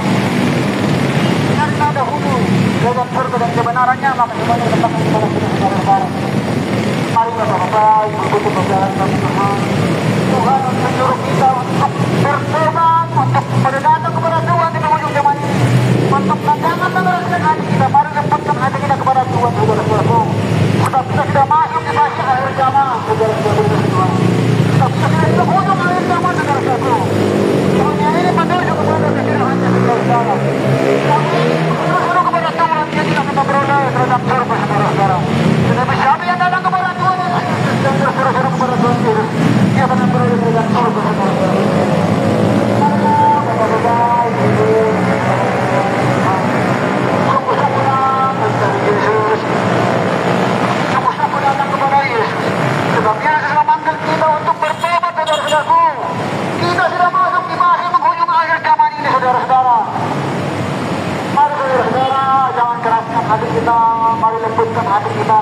Karena dahulu kerajaan surga dan kebenarannya, maka semuanya datangkan kepada kita, saudara-saudara. Mari Bapak-Bapak, Ibu-Ibu, saudara yang kasih Tuhan. Tuhan menyuruh kita untuk bertobat, untuk berdatang kepada Tuhan di penghujung zaman ini, untuk jangan mengeraskan hati kita. Mari lembutkan hati kita kepada Tuhan, saudara-saudaraku. Sebab kita sudah masuk di fase akhir zaman, saudara-saudara Tuhan. Sebab kita sudah di penghujung akhir zaman, saudara-saudaraku. Dunia ini menuju kepada kesedihannya, saudara-saudara. Kami berseru kepada Tuhan, dia tidak akan memperoleh kerajaan surga, saudara-saudara. Tetapi siapa yang datang kepada Tuhan, yang berseru-seru kepada Tuhan, dia akan memperoleh kerajaan surga, saudara-saudara. Bapak-bapak, Ibu, sungguh-sungguhlah mencari Yesus. Sungguh-sungguh datang kepada Yesus. Sebab Yesus memanggil kita untuk bertobat, saudara-saudaraku. Kita sudah masuk di masa penghujung akhir zaman ini, saudara-saudara. Mari saudara-saudara, jangan keraskan hati kita. Mari lembutkan hati kita.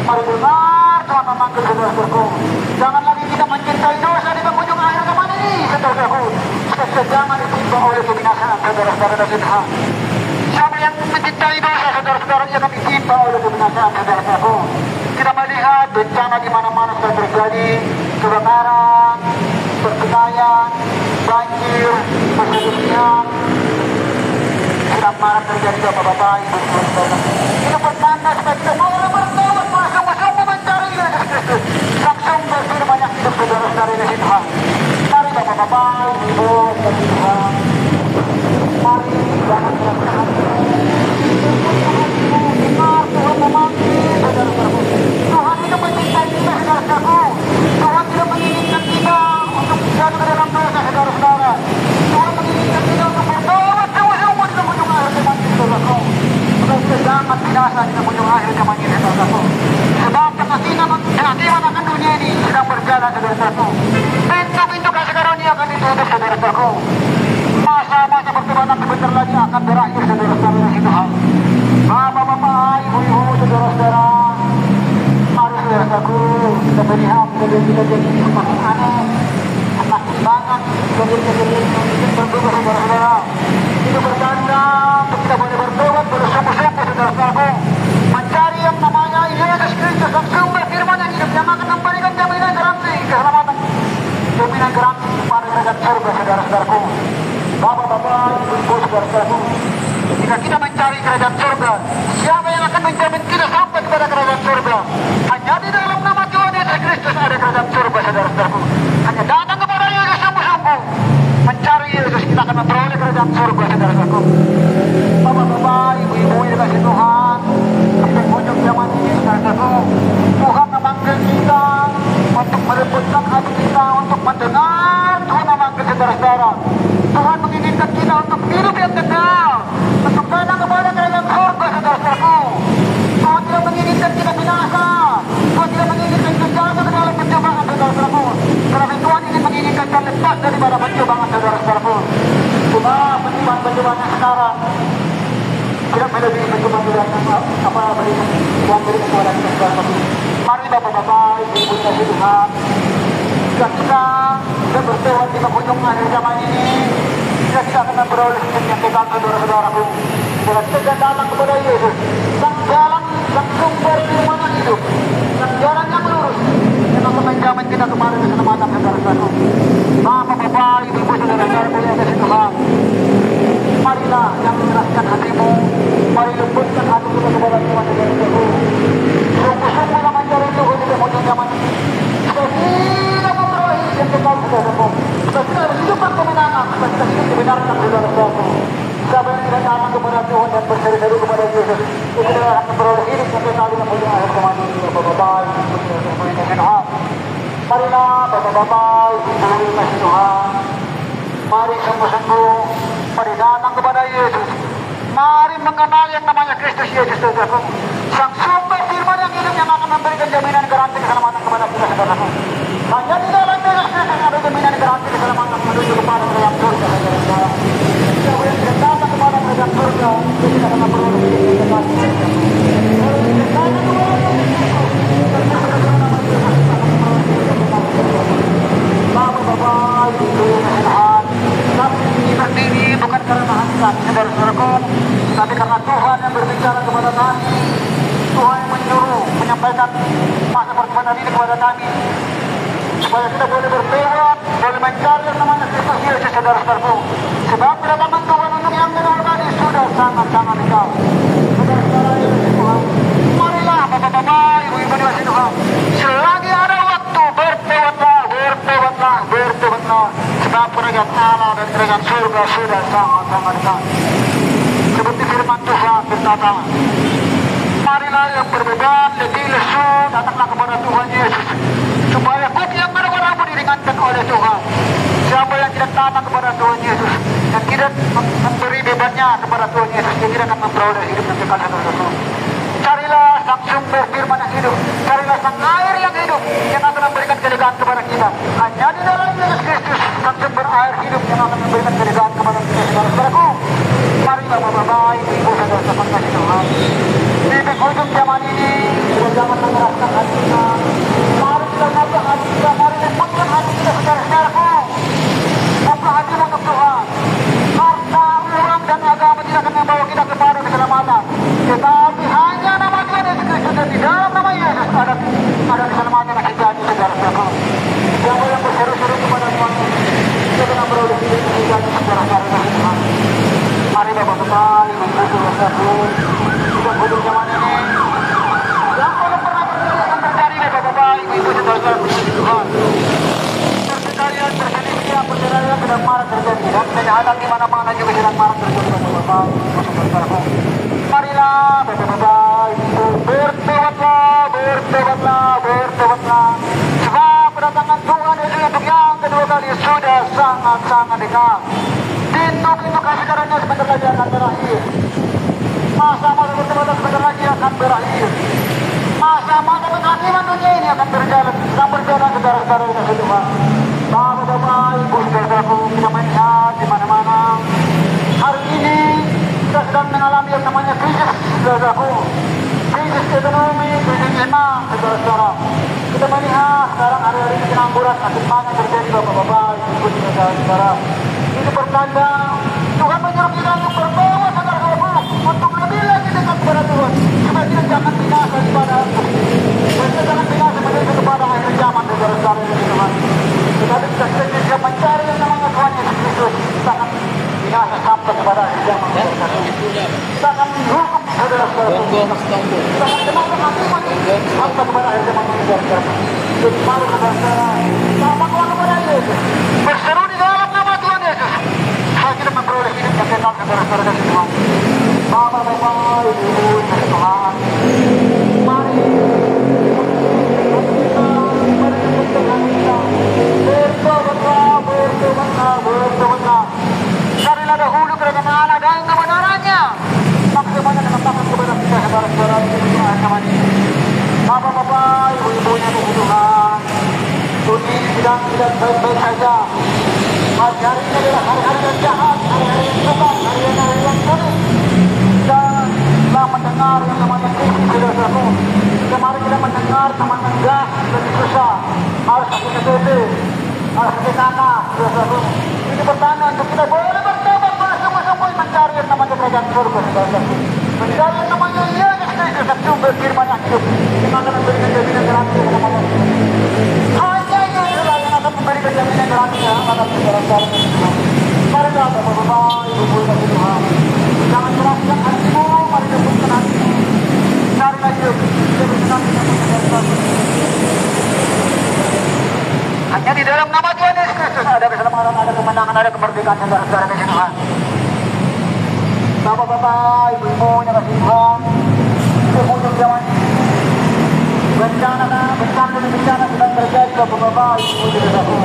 Mari dengar Tuhan memanggil, saudara-saudaraku. Jangan lagi kita mencintai dosa di penghujung akhir zaman ini, saudara-saudaraku. Supaya jangan ditimpa oleh kebinasaan, saudara-saudara dan Tuhan. Siapa yang mencintai dosa, saudara-saudara, dia akan ditimpa oleh kebinasaan, saudara-saudaraku. Kita melihat bencana di mana-mana sudah terjadi, kebakaran, perkelahian, banjir, perselisihan. Sedang marak terjadi, Bapak-Bapak, Ibu-Ibu, saudara. Itu pertanda supaya kita mau bertobat, sungguh-sungguh mencari Yesus Kristus. Langsung berfirman yang hidup, saudara-saudara dari Tuhan. Mari Bapak-Bapak, Ibu, dan Tuhan. Mari jangan keraskan hati. Dengar Tuhan memanggil, saudara-saudara. Tuhan itu mencintai kita, saudara-saudara. Tuhan tidak menginginkan kita untuk jatuh ke dalam dosa, saudara-saudara. Tuhan menginginkan kita untuk bertobat sungguh-sungguh di penghujung akhir zaman ini, saudara-saudara. Supaya kita jangan binasa di penghujung akhir zaman ini, saudara-saudara. Sebab kehakiman akan dunia ini sedang berjalan, saudara-saudara. Pintu-pintu kasih karunia akan ditutup, saudara-saudaraku. Masa-masa pertobatan sebentar lagi akan berakhir, saudara-saudara yang Tuhan. Bapak-bapak, ibu-ibu, saudara-saudara. Mari saudara-saudaraku, kita melihat kejadian-kejadian ini semakin aneh, semakin banyak kejadian-kejadian yang berubah, saudara-saudara. Itu bertanda kita boleh bertobat, boleh sungguh-sungguh, saudara-saudaraku, mencari yang namanya Yesus Kristus dan sumber firman yang hidup yang akan memberikan jaminan garansi keselamatan, jaminan garansi kepada kerajaan surga, saudara-saudaraku. Bapak-bapak, ibu-ibu, saudara-saudaraku, ketika kita mencari kerajaan surga, siapa yang akan menjamin kita sampai kepada kerajaan surga? Hanya di dalam nama Tuhan Yesus Kristus ada kerajaan surga, saudara-saudaraku. Hanya datang kepada Yesus sungguh-sungguh, mencari Yesus, kita akan memperoleh kerajaan surga, saudara-saudaraku. Bapak-bapak, ibu-ibu yang dikasihi Tuhan, di penghujung zaman ini, saudara-saudaraku, Tuhan memanggil kita untuk merebutkan hati kita, untuk mendengar Tuhan memanggil, saudara-saudara. Tuhan menginginkan kita untuk hidup yang kekal, untuk datang kepada kerajaan surga, saudara-saudaraku. Tuhan tidak menginginkan kita binasa. Tuhan tidak menginginkan kita jatuh ke dalam pencobaan, saudara-saudaraku. Tetapi Tuhan ingin menginginkan kita lepas daripada pencobaan, saudara-saudaraku. Cuma pencobaan yang sekarang tidak melebihi pencobaan apa berikan Tuhan berikan kepada kita, saudara-saudaraku. Mari Bapak-bapak, Ibu-ibu yang dikasihi Tuhan, jika kita sudah bertobat di penghujung akhir zaman ini, kita akan memperoleh hidup yang kekal, saudara-saudaraku. Jika kita datang kepada Yesus, sang jalan, sang sumber firman yang hidup, sang jalan yang lurus, yang akan menjamin kita kepada keselamatan, saudara-saudaraku. Bapak-bapak, ibu-ibu, saudara-saudaraku yang dikasihi Tuhan, marilah yang mengeraskan hatimu, mari lembutkan hati kita kepada Tuhan, saudara-saudaraku. Sungguh-sungguhlah mencari Tuhan di penghujung zaman ini. Supaya tidak memperoleh hidup yang kekal, saudara-saudaraku. Supaya kita hidup kemenangan, supaya kita hidup kebenaran, saudara-saudaraku. Siapa yang tidak datang kepada Tuhan dan berseru-seru kepada Yesus, akan memperoleh hidup sampai kali kemudian akhir zaman ini. Bapak-bapak, ibu-ibu yang kasih Tuhan. Marilah bapak-bapak, ibu-ibu yang kasih Tuhan. Mari sungguh-sungguh mari datang kepada Yesus. Mari mengenal yang namanya Kristus Yesus, saudaraku. Sang sumber firman yang hidup yang akan memberikan jaminan garansi keselamatan kepada kita, saudaraku. Hanya di dalam Yesus Kristus ada jaminan garansi keselamatan menuju kepada kerajaan surga, saudara-saudara. Siapa yang tidak datang kepada kerajaan surga, dia tidak akan memperoleh hidup yang kekal. Bapak-bapak, ibu Tuhan, kami berdiri bukan karena hati kami, saudara-saudaraku, tapi karena Tuhan yang berbicara kepada kami. Tuhan yang menyuruh menyampaikan masa perjalanan ini kepada kami, supaya kita boleh bertobat, boleh mencari yang namanya Kristus Yesus, saudara-saudaraku. Sebab kedatangan Tuhan untuk yang kedua ini sudah sangat-sangat dekat. Saudara-saudara yang Tuhan, marilah bapak-bapak, ibu-ibu di kasih Tuhan, selagi ada waktu bertobatlah, sebab kerajaan Allah dan kerajaan surga sudah sangat-sangat dekat. Seperti firman Tuhan berkata, marilah yang berbeban, letih, lesu, datanglah kepada Tuhan Yesus, supaya kuk yang berat-berat diringankan oleh Tuhan. Siapa yang tidak datang kepada Tuhan Yesus dan tidak memberi bebannya kepada Tuhan Yesus, dia tidak akan memperoleh hidup yang kekal, saudara-saudara. Carilah sang sumber firman yang hidup, carilah sang air yang hidup yang akan memberikan kelegaan kepada kita. Hanya di dalam Yesus Kristus, sang sumber air hidup yang akan memberikan kelegaan kepada kita, saudara-saudaraku. Marilah bapak-bapak, ibu, saudara-saudara kasih Tuhan. Di penghujung zaman ini, kita jangan mengeraskan hati kita. Mari kita buka hati kita, mari lembutkan hati kita, saudara-saudaraku. Buka hatimu untuk Tuhan. Harta, uang, dan agama tidak akan membawa kita kepada keselamatan. Tetapi hanya nama Tuhan Yesus Kristus, dan di dalam nama Yesus ada keselamatan yang sejati, saudara-saudaraku. Siapa yang berseru-seru kepada Tuhan, dia akan beroleh hidup yang sejati, saudara-saudara Tuhan. Mari bapak-bapak, ibu-ibu, saudara-saudaraku, di penghujung zaman ini, yang belum pernah berjalan akan terjadi, bapak-bapak, ibu-ibu, saudara-saudaraku Tuhan. Perceraian, perselingkuhan, perceraian sedang marak terjadi, dan kejahatan di mana-mana juga sedang marak terjadi, bapak-bapak, ibu-ibu, saudara-saudaraku. Marilah bapak-bapak, ibu, bertobatlah. Sebab kedatangan Tuhan Yesus untuk yang kedua kali sudah sangat-sangat dekat. Pintu-pintu kasih karunia sebentar lagi akan berakhir. Masa-masa pertobatan sebentar lagi akan berakhir. Masa-masa penghakiman dunia ini akan berjalan, saudara-saudara yang kasih Tuhan. Bapak-bapak, ibu, saudaraku, kita melihat di mana-mana. Hari ini kita sedang mengalami yang namanya krisis, saudaraku. Krisis ekonomi, krisis iman, saudara-saudara. Kita melihat sekarang hari-hari ini pengangguran makin banyak terjadi, bapak-bapak, ibu, saudara-saudara. Itu bertanda Tuhan menyuruh kita untuk bertobat, saudara-saudaraku, untuk lebih lagi dekat kepada Tuhan, supaya kita jangan binasa kepada kita jangan binasa menuju kepada akhir zaman, saudara-saudara yang Tuhan. Tetapi kita sedang mencari yang namanya Tuhan Yesus Kristus, kita akan binasa sampai kepada akhir zaman, kita akan dihukum, saudara-saudaraku, kita akan kenalkan hakiman sampai kepada akhir zaman, saudara-saudaraku. Jadi mari, saudara-saudara, sama Tuhan kepada Yesus, berseru di dalam nama Tuhan Yesus, supaya kita memperoleh hidup yang kekal, saudara-saudara kasih Tuhan. Bapak-bapak, ibu-ibu kasih Tuhan, mari bertobatlah. Carilah dahulu kerajaan Allah dan kebenarannya, maka semuanya akan datang kepada kita, saudara-saudara yang zaman ini. Bapak-bapak, ibu-ibunya kasih Tuhan, dunia sedang tidak baik-baik saja. Hari-hari ini adalah hari-hari yang jahat, hari-hari yang sukar, hari-hari yang sulit. Dan telah mendengar yang namanya krisis, saudara-saudaraku. Kemarin kita mendengar namanya gas lebih susah, harus pakai KTP, harus pakai tanah, saudara-saudaraku. Ini bertanda untuk kita boleh bertobat, boleh semua-semua mencari yang namanya kerajaan surga, saudara-saudaraku. Mencari yang namanya Yesus Kristus, dan sumber firman yang hidup, yang akan memberikan jaminan garansi kepada manusia. Hanya Yesus lah yang akan memberikan jaminan garansi kepada saudara-saudara. Marilah bapak-bapak, ibu-ibu kasih Tuhan, jangan keraskan hatimu, mari lembutkan hatimu. Carilah Yesus, dia berkenan dengan saudara-saudara. Hanya di dalam nama Tuhan Yesus Kristus ada keselamatan, ada kemenangan, ada kemerdekaan, saudara-saudara kasih Tuhan. Bapak-bapak, ibu-ibu yang kasih Tuhan, zaman bencana sedang terjadi Bapak-bapak, Ibu-ibu.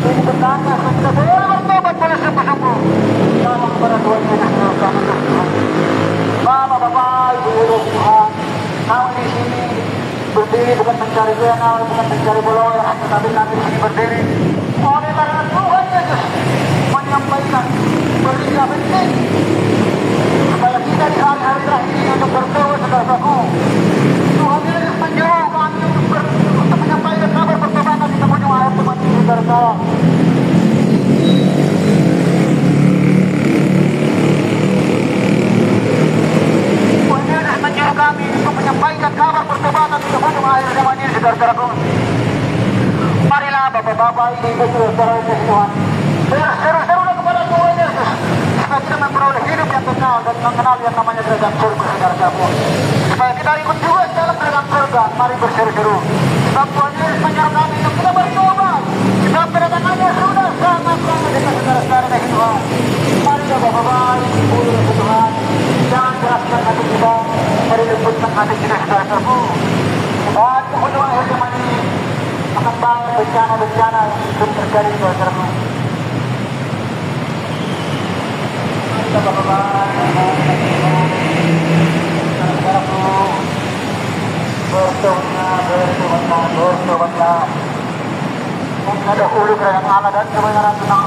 Ini bertanya kita bertobat pada sungguh-sungguh dalam kepada Tuhan yang kami Tuhan. Bapak-bapak, Ibu-ibu Tuhan, kami di sini berdiri bukan mencari channel, bukan mencari follower, tetapi kami di sini berdiri oleh karena Tuhan Yesus menyampaikan berita penting supaya kita di hari-hari terakhir ini untuk bertobat saudaraku. Tuhan Yesus menyuruh kami untuk menyampaikan kabar pertobatan di sepanjang air teman saudara. Tuhan Yesus menyuruh kami untuk menyampaikan kabar pertobatan di sepanjang air zaman ini saudara-saudaraku. Marilah Bapak-bapak, Ibu-ibu, saudara Tuhan, berseru-serulah kepada Tuhan Yesus supaya kita memperoleh hidup yang kekal dan mengenal yang namanya kerajaan surga saudara-saudaraku. Supaya kita ikut juga dalam kerajaan surga, mari berseru-seru. Sebab Tuhan Yesus menyuruh kami untuk kita bertobat. Sebab kedatangannya sudah sangat-sangat dekat saudara-saudara dari Tuhan. Mari Bapak-bapak, Ibu-ibu Tuhan, jangan keraskan hati kita, mari lembutkan hati kita saudara-saudaraku. Dan kemudian akhir zaman ini akan banyak bencana-bencana yang terjadi saudara-saudaraku. Bapak-bapak, saudara-saudaraku, bertobatlah. Ada hulu kerajaan Allah dan kebenaran tentang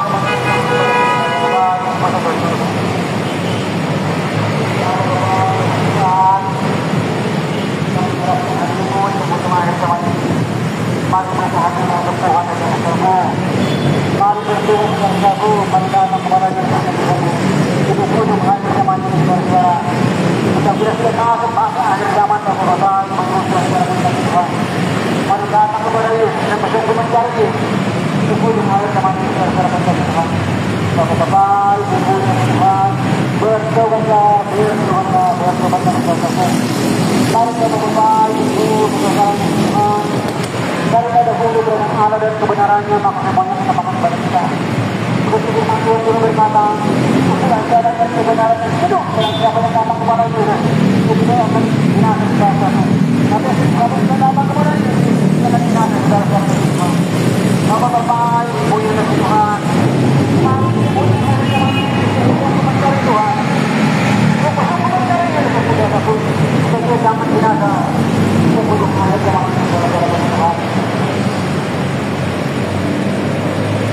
mari berhati untuk Tuhan dan Rasul-Mu. Mari berdoa kepada Aku, mari datang kepada Yesus. Itu ujung akhir zaman ini saudara-saudara. Kita sudah masuk masa akhir zaman Bapak-bapak, Ibu-ibu, saudara Tuhan. Mari datang kepada Yesus dan bersungguh mencari Yesus. Itu ujung akhir zaman ini saudara-saudara Tuhan. Bapak-bapak, Ibu-ibu, Tuhan, bertobatlah saudara-saudara. Mari Bapak-bapak, Ibu-ibu, Tuhan, daripada dahulu kerajaan Allah dan kebenarannya, maka semuanya mengamalkan kepada kita. Begitu firman Tuhan turun berkata, "Itulah jalan dan kebenaran dan hidup, dan siapa yang datang kepada Yesus, itu akan binasa saudara-saudara. Tapi siapa yang datang kepada Yesus, akan binasa saudara-saudara." Bapak-bapak, Ibu-ibu Tuhan, mari untuk mencari Tuhan, untuk mencari Yesus saudara-saudaraku, supaya jangan binasa. Sebelum akhir zaman saudara-saudara Tuhan.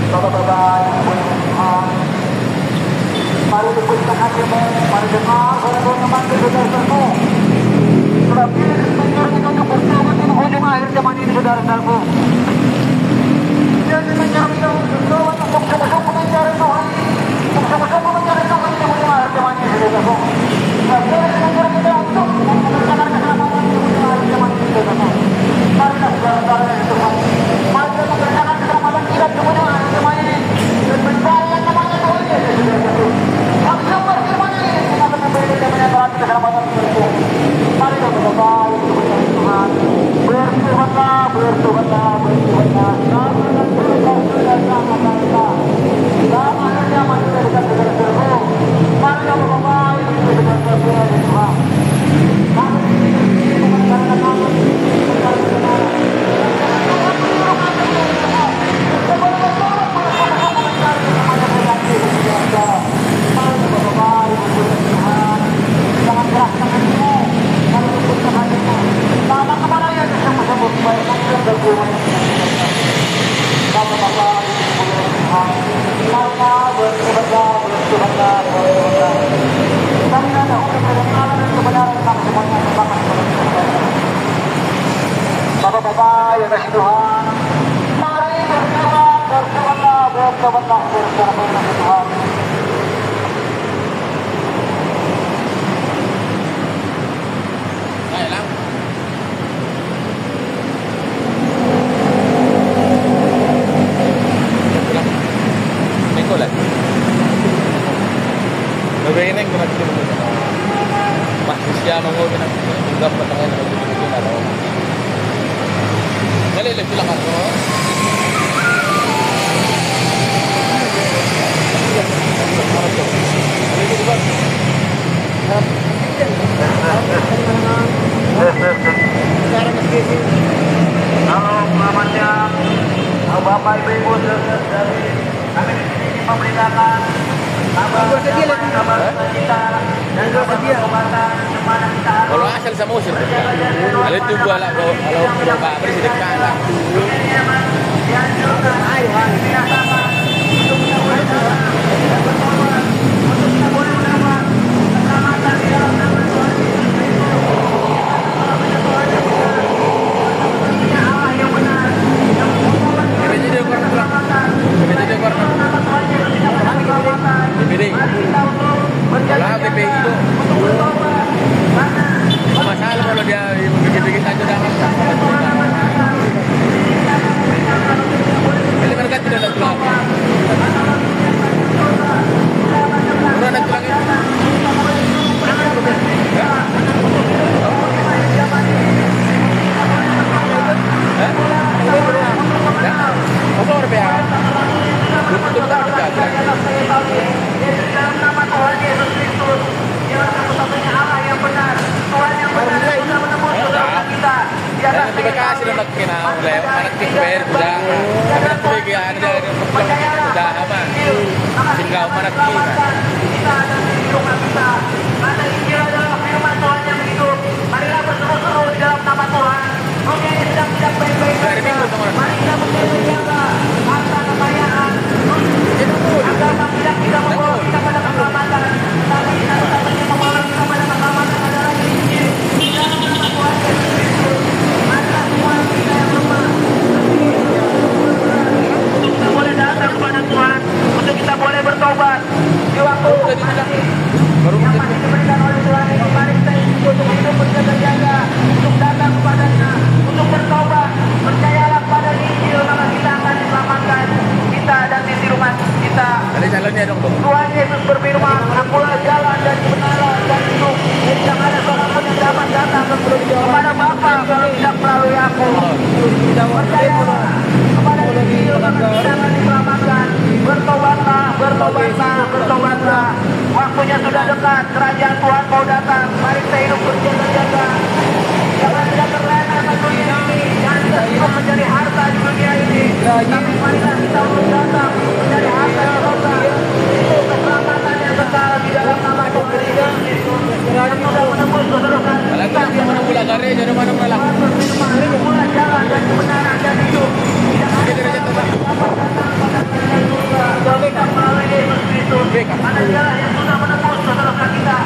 Bapak-bapak, Ibu-ibu Tuhan, mari lembutkan hatimu, mari dengar suara teman saudara-saudaraku. Sebab Yesus menyuruh kita untuk bertobat di ujung akhir zaman ini saudara-saudaraku. Yesus menyuruh kita untuk bertobat untuk sungguh-sungguh mencari Tuhan, untuk sungguh-sungguh mencari Tuhan di ujung akhir zaman ini saudara-saudaraku. Sebab Yesus menyuruh kita untuk mengerjakan keselamatan di ujung akhir zaman ini saudara-saudaraku. Marilah saudara-saudara yang Tuhan, mari kita mengerjakan keselamatan kita di ujung akhir zaman ini dan mencari yang namanya Tuhan Yesus saudara-saudaraku. Kami semua firman ini akan memberikan kebenaran keselamatan saudara-saudara. Mari Bapak-bapak, Ibu-ibu Tuhan, bertobatlah, bertobatlah, bertobatlah. Sangat sudah sangat kita. Dalam akhir zaman ini dekat saudara-saudaraku. Mari Bapak-bapak, Ibu-ibu Tuhan, kami ini mengerjakan nama mencari kebenaran. Jangan keraskan hatimu, mari lembutkan hatimu. Datang kepada Yesus sungguh-sungguh supaya kamu berguna. Bapak-bapak, Ibu-ibu Tuhan, marilah bertobatlah, bertobatlah, bertobatlah. Kami dahulu kerajaan Allah dan kebenaran kami semuanya sembahkan kepada Tuhan. Bapak-bapak yang kasih Tuhan, mari bertobat, bertobatlah, bertobatlah, bertobatlah Tuhan. Nagayineng ko nagsisimula. Masih siya mo pinag-tinggap na tayo na nagsisimula na. Nalilip lang ako. Nalilip ba? kami di sini memberitakan kabar kita dan kebatan kemana kita Kalau asal sa motion, alam itu gua lah kalau Pak Presiden kalah. Kalau PPI itu masalah kalau dia bikin aja dalam ini mereka tidak ada tulang udah ada tulangnya motor ya betul nama Tuhan Yesus Kristus, Dia satu-satunya Allah yang benar, Tuhan yang benar sudah menembus dosa kita. Terima kasih sudah nakina oleh anak kikber sudah akan kebahagiaan dari sudah aman tinggal mana kita dan di rumah kita. Karena Injil adalah firman Tuhan yang hidup. Marilah berseru-seru di dalam nama Tuhan. Dunia ini sedang tidak baik-baik saja. Mari kita menjaga harta kekayaan. Agama tidak membawa kita pada keselamatan, tapi satu-satunya membawa kita pada keselamatan adalah Injil. Di dalam nama Tuhan Yesus Kristus, marilah semua kita yang lemah, untuk kita boleh datang kepada Tuhan, untuk kita boleh bertobat di waktu yang masih diberikan oleh Tuhan ini. Mari kita untuk hidup berjaga-jaga, untuk datang kepadanya, untuk bertobat. Percayalah pada Injil, maka kita akan diselamatkan, kita dan di rumah kita. ada jalannya dong Tuhan Yesus berfirman, akulah jalan dan kebenaran dan hidup. Tidak ada seorang pun yang dapat datang kepada Bapa kalau tidak melalui aku. Percayalah kepada Injil, maka kita akan diselamatkan. Bertobatlah, bertobatlah, bertobatlah. Waktunya sudah dekat, kerajaan Tuhan mau datang. Mari kita hidup berjaga-jaga. Jangan tidak terlena sama dunia ini. Jangan kita hidup menjadi harta di dunia ini. Tapi marilah kita untuk datang menjadi harta di surga. Itu keselamatan yang besar di dalam nama Tuhan Yesus. Yang sudah menembus dosa-dosa kita. mana mula gare jadi mana mula Mula jalan dan kebenaran dan hidup. Tidak ada yang dapat datang pada surga. Melalui Yesus Kristus. Karena Dialah yang sudah menembus dosa-dosa kita.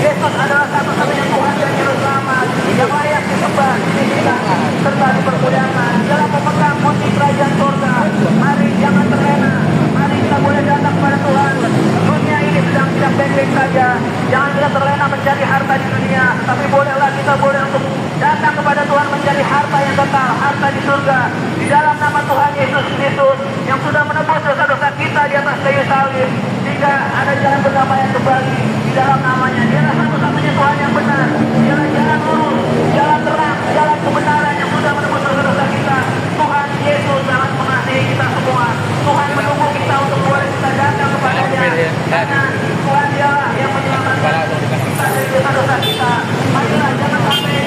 Yesus adalah satu-satunya Tuhan dan Juru Selamat yang layak disembah, ditinggikan, serta dipermuliakan dalam memegang kunci kerajaan surga. Mari jangan terlena, mari kita boleh datang kepada Tuhan. Dunia ini sedang tidak baik-baik saja. Jangan kita terlena mencari harta di dunia, tapi bolehlah kita boleh untuk datang kepada Tuhan mencari harta yang kekal, harta di surga. Di dalam nama Tuhan Yesus Kristus yang sudah menebus dosa-dosa kita di atas kayu salib, sehingga ada jalan berdamaian kembali di dalam namanya. Dialah satu-satunya Tuhan yang benar. Dialah jalan lurus, jalan terang, jalan kebenaran yang sudah menebus dosa-dosa kita. Tuhan Yesus sangat mengasihi kita semua. Tuhan menunggu kita untuk boleh kita datang kepadanya. Karena Tuhan dialah yang menyelamatkan kita dari dosa-dosa kita. Marilah jangan sampai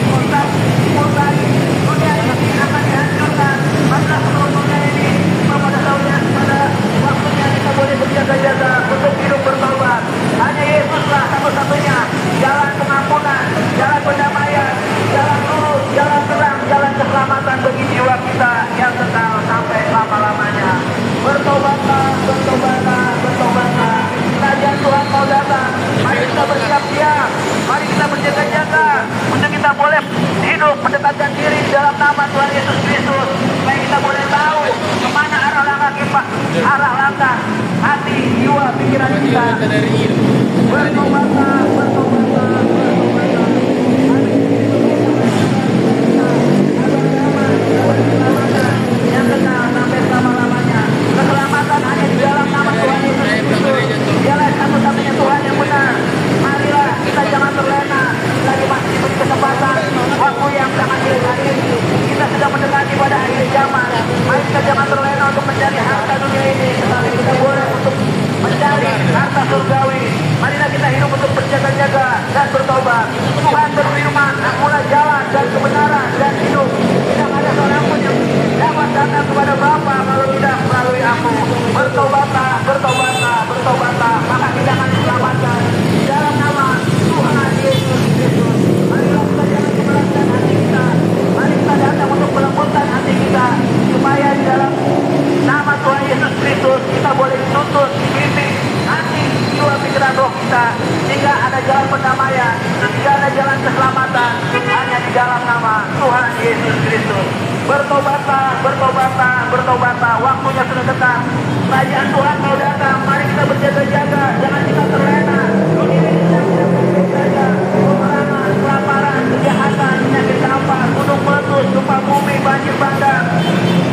kita dimurkai. Dunia ini akan dihancurkan. Marilah sebelum dunia ini pada tahunnya, pada waktunya kita boleh berjaga-jaga untuk hidup bertobat. Hanya Yesuslah satu-satunya jalan pengampunan, jalan pendamaian, jalan lurus, jalan terang, jalan keselamatan bagi jiwa kita yang kekal sampai lama-lamanya. Bertobatlah, bertobatlah, bertobatlah. Kerajaan Tuhan mau datang. Mari kita bersiap-siap, mari kita berjaga-jaga untuk kita boleh hidup mendekatkan diri di dalam nama Tuhan Yesus Kristus, supaya kita boleh tahu kemana arah langkah kita, arah langkah hati, jiwa, pikiran kita. Bertobatlah, bertobatlah, bertobatlah. Yang kekal sampai selama-lamanya. Keselamatan hanya di dalam nama Tuhan Yesus Kristus. Dialah satu-satunya Tuhan yang benar. Marilah kita jangan terlena. Lagi masih diberi kesempatan. Waktu yang sangat dekat ini. Kita sudah mendekati pada akhir zaman. Mari kita jangan terlena untuk mencari harta dunia ini, tetapi kita boleh untuk mencari harta surgawi. Marilah kita hidup untuk berjaga-jaga dan bertobat. Tuhan berfirman, akulah jalan dan kebenaran dan hidup. Tidak ada seorang pun yang dapat datang kepada Bapa kalau tidak melalui aku. Bertobatlah, bertobatlah, bertobatlah, maka kita akan diselamatkan di dalam nama Tuhan Yesus Kristus. Marilah kita jangan keberatan hati kita. Mari kita datang untuk melembutkan hati kita, supaya di dalam nama Tuhan Yesus Kristus kita boleh dituntun, dibimbing hati, jiwa, pikiran, roh kita, sehingga ada jalan pendamaian, sehingga ada jalan keselamatan hanya di dalam nama Tuhan Yesus Kristus. Bertobatlah, bertobatlah, bertobatlah. Waktunya sudah dekat. Kerajaan Tuhan mau datang. Mari kita berjaga-jaga. Jangan kita terlena. Dunia ini sedang tidak baik-baik saja. Peperangan, kelaparan, kejahatan, penyakit campak, gunung meletus, gempa bumi, banjir bandang.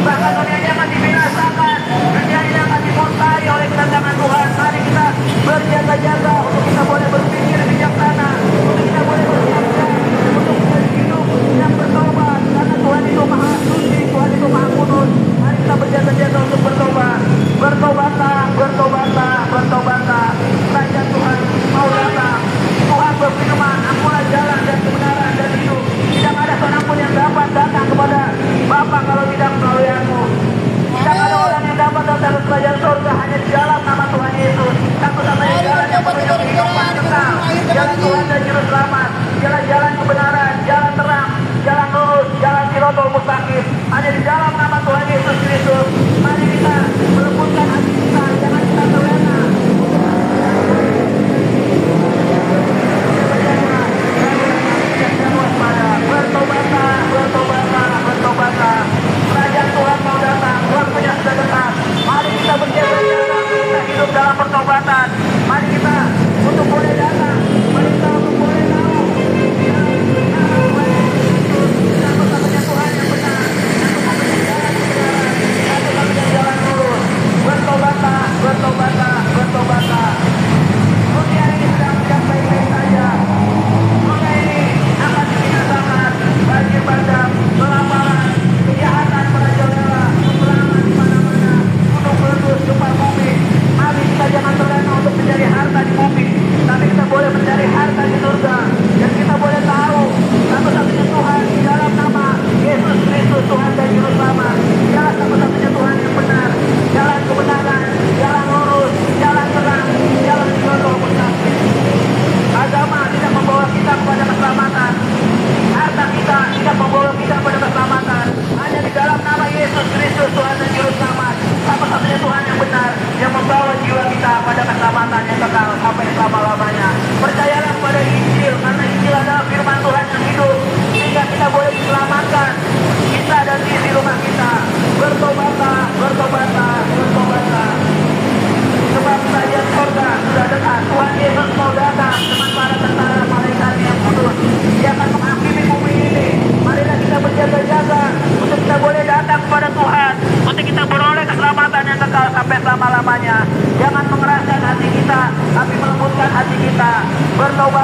Bahkan dunia ini akan dibinasakan. Dunia ini akan dimontai oleh kedatangan Tuhan. Mari kita berjaga-jaga untuk kita boleh berpikir bijaksana, untuk kita boleh bersiap-siap untuk menjadi hidup yang bertobat. Karena Tuhan itu maha suci, Tuhan itu maha kudus. Mari kita berjaga-jaga untuk bertobat. Bertobatlah, bertobatlah, bertobatlah. Kerajaan Tuhan mau datang. Tuhan berfirman, akulah jalan dan kebenaran dan hidup. Tidak ada seorang pun yang dapat datang kepada Bapa kalau tidak melalui aku. Tidak ada orang yang dapat datang ke kerajaan surga hanya di dalam nama Tuhan Yesus. Satu-satunya jalan yang menuju kehidupan kekal. Jalan Tuhan dan Juru Selamat. Jalan-jalan kebenaran, jalan terang, jalan lurus, jalan Siratal Mustaqim. Hanya di dalam nama Tuhan Yesus Kristus. Mari kita melembutkan hati kita, jangan kita terlena. Bertobatlah, bertobatlah, bertobatlah. Kerajaan Tuhan mau datang, waktunya sudah dekat. Mari kita berjaga-jaga, kita hidup dalam pertobatan. Mari kita untuk boleh datang, mari kita untuk boleh tahu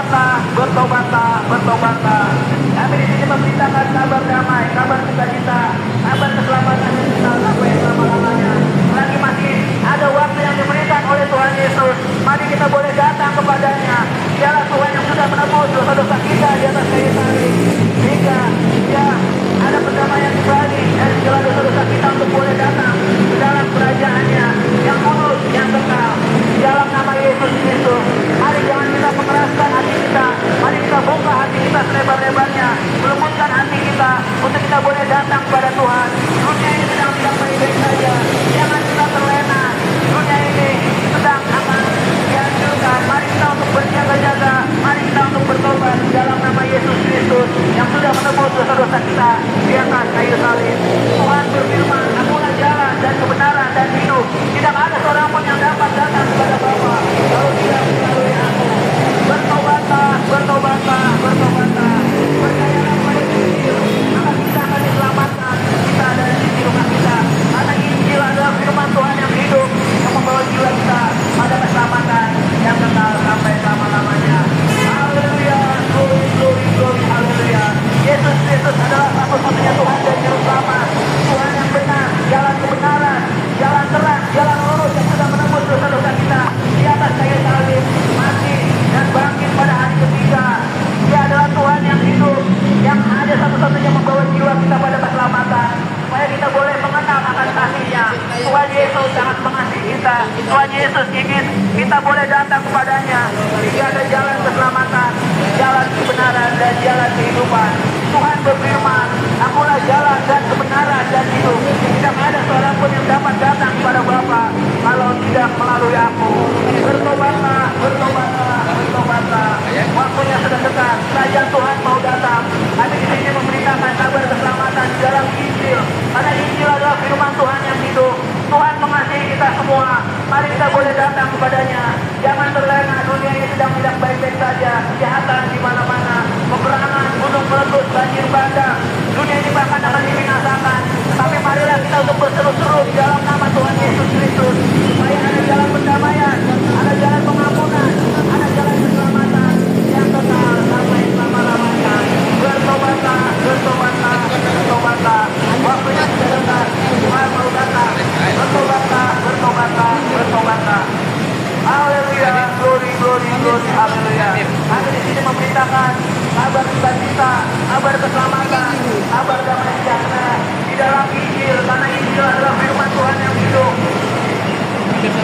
bertobatlah. Kami di sini memberitakan kabar damai, kabar sukacita, kabar keselamatan yang kita sampai selama-lamanya. Lagi masih ada waktu yang diberikan oleh Tuhan Yesus. Mari kita boleh datang kepadanya. Dialah Tuhan yang sudah menebus dosa-dosa kita di atas kayu salib. Sehingga ya ada perdamaian kembali dari segala dosa-dosa kita untuk boleh datang ke dalam kerajaannya yang kudus, yang kekal. Dalam nama Yesus Kristus, mari jangan kita mengeraskan hati kita. Mari kita buka hati kita selebar-lebarnya, melembutkan hati kita untuk kita boleh datang kepada Tuhan. Dunia ini sedang tidak baik-baik saja. Jangan kita terlena. Dunia ini sedang akan dihancurkan. Mari kita untuk berjaga-jaga. Mari kita untuk bertobat dalam nama Yesus Kristus yang sudah menebus dosa-dosa kita di atas kayu salib. Tuhan berfirman, akulah jalan dan kebenaran dan hidup. Tidak ada seorang pun yang dapat datang kepada Bapa kalau tidak melalui aku. Bertobatlah. Percayalah pada Injil, maka kita akan diselamatkan. Kita ada di rumah kita. Karena Injil adalah firman Tuhan yang hidup, yang membawa jiwa kita pada keselamatan yang kekal sampai selama-lamanya. Haleluya, glory, haleluya. Yesus Kristus adalah satu-satunya Tuhan dan Juru Selamat. Tuhan yang benar, jalan kebenaran, jalan terang, jalan lurus yang sudah menembus dosa-dosa kita di atas kayu salib, mati dan bangkit pada hari ketiga. Dia adalah Tuhan yang hidup, yang ada satu-satunya membawa jiwa kita pada keselamatan, supaya kita boleh mengenal akan kasih-Nya. Tuhan Yesus sangat mengasihi kita. Tuhan Yesus ingin kita boleh datang kepadanya. Dia ada jalan keselamatan, jalan kebenaran dan jalan kehidupan. Tuhan berfirman, akulah jalan dan kebenaran dan hidup. Tidak ada seorang pun yang dapat datang kepada Bapa kalau tidak melalui aku. Bertobatlah. Waktunya sudah dekat. Kerajaan Tuhan mau datang. Kami di sini memberitakan kabar keselamatan di dalam Injil. Karena Injil adalah firman Tuhan yang hidup. Tuhan mengasihi kita semua. Mari kita boleh datang kepadanya. Jangan terlena, dunia ini sedang tidak baik-baik saja. Kejahatan di mana-mana, peperangan, gunung meletus, banjir bandang. Dunia ini bahkan akan dibinasakan. Tapi marilah kita untuk berseru-seru di dalam nama Tuhan Yesus Kristus. Supaya ada jalan pendamaian, ada jalan pengampunan, ada jalan keselamatan yang kekal sampai selama-lamanya. Bertobatlah. Waktunya sudah dekat. Tuhan mau datang. Bertobatlah. Haleluya, glory, haleluya. Kami di sini memberitakan kabar sukacita, kabar keselamatan, kabar damai sejahtera di dalam Injil. Karena Injil adalah firman Tuhan yang hidup.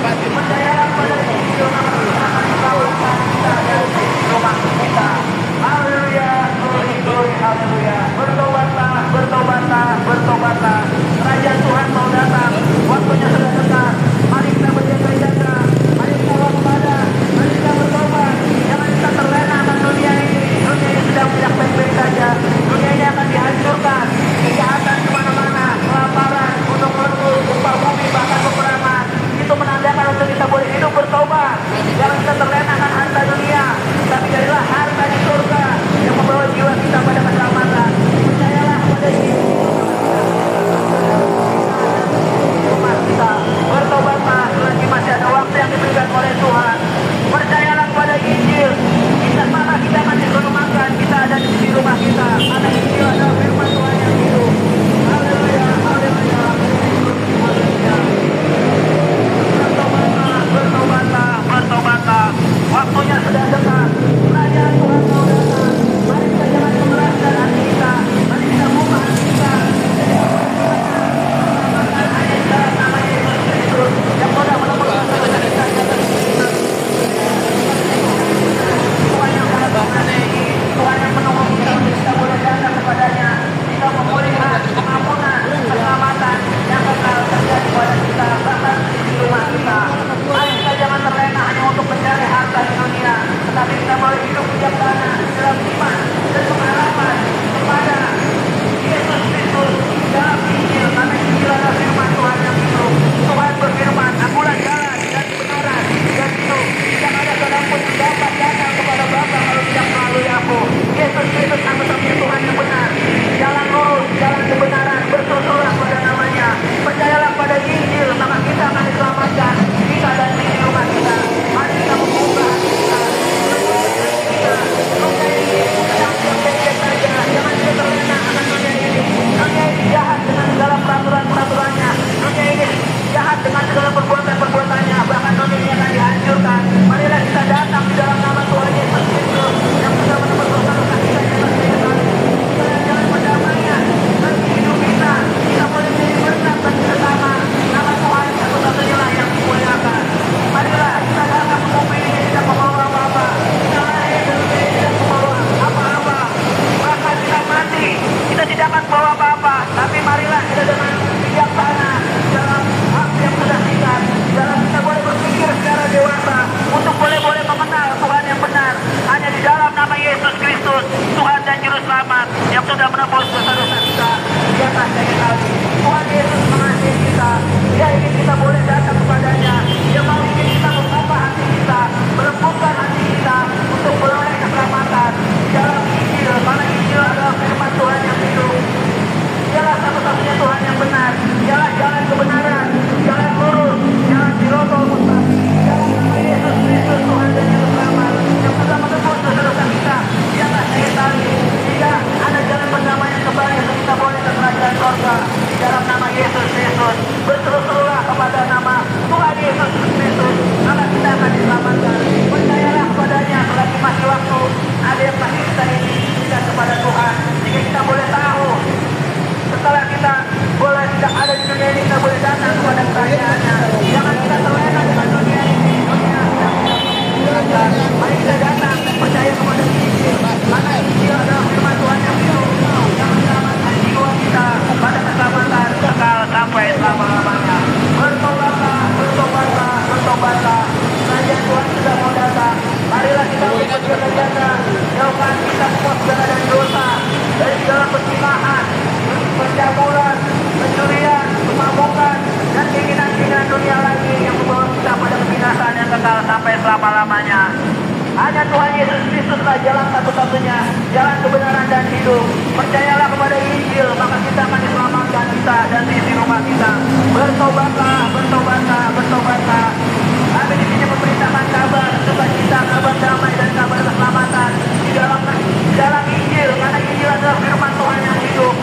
Percayalah pada Injil, maka kita akan diselamatkan kita dari rumah kita. Haleluya, glory, haleluya. Bertobatlah. Kerajaan Tuhan mau datang. Waktunya sudah dekat. Mari kita berjaga-jaga. Mari kita waspada. Mari kita bertobat. Jangan kita terlena akan dunia ini. Dunia ini sedang tidak baik-baik saja. Dunia ini akan dihancurkan. Kejahatan kemana-mana. Kelaparan, gunung meletus, gempa bumi, bahkan peperangan. Itu menandakan untuk kita boleh hidup bertobat. Jangan kita terlena akan harta dunia. Tapi jadilah harta di surga yang membawa jiwa kita pada keselamatan. Percayalah pada Yesus. Rumah kita bertobatlah selagi masih ada waktu yang diberikan oleh Tuhan. Percayalah pada Injil. Kita mana kita akan disuruh makan, kita ada di rumah kita. Karena Injil adalah firman Tuhan yang hidup. Haleluya. Bertobatlah. Waktunya sudah dekat. Kerajaan Tuhan mau datang. Mari kita jangan mengeraskan hati kita. Mari kita buka hati kita. Nama Yesus Kristus yang sudah menembus dosa kita. Tuhan yang sangat mengasihi, Tuhan yang menunggu kita untuk kita boleh datang kepadanya. Kita memulihkan pengampunan, keselamatan yang kekal terjadi pada kita, bahkan di rumah kita. Mari kita jangan terlena hanya untuk mencari harta di dunia, tetapi kita boleh hidup bijaksana dalam iman dan pengharapan kepada Yesus Kristus dalam Injil. Karena Injil adalah firman Tuhan yang hidup. Tuhan berfirman, akulah jalan dan kebenaran dan hidup. Tidak ada seorang pun yang dapat datang kepada Bapa kalau tidak melalui aku. Yesus Kristus satu-satunya Tuhan yang benar. Jalan lurus, jalan kebenaran, berseru-serulah pada namanya. Percayalah pada Injil, maka kita akan diselamatkan. Kita dan di rumah kita. Mari kita membuka hati kita. pencabulan, pencurian, kemabukan, dan keinginan-keinginan dunia lagi yang membawa kita pada kebinasaan yang kekal sampai selama-lamanya. Hanya Tuhan Yesus Kristus lah jalan satu-satunya, jalan kebenaran dan hidup. Percayalah kepada Injil, maka kita akan diselamatkan, kita dan isi rumah kita. Bertobatlah, bertobatlah, bertobatlah. Kami di sini memberitakan kabar sukacita, kabar damai dan kabar keselamatan di dalam Injil, karena Injil adalah firman Tuhan yang hidup.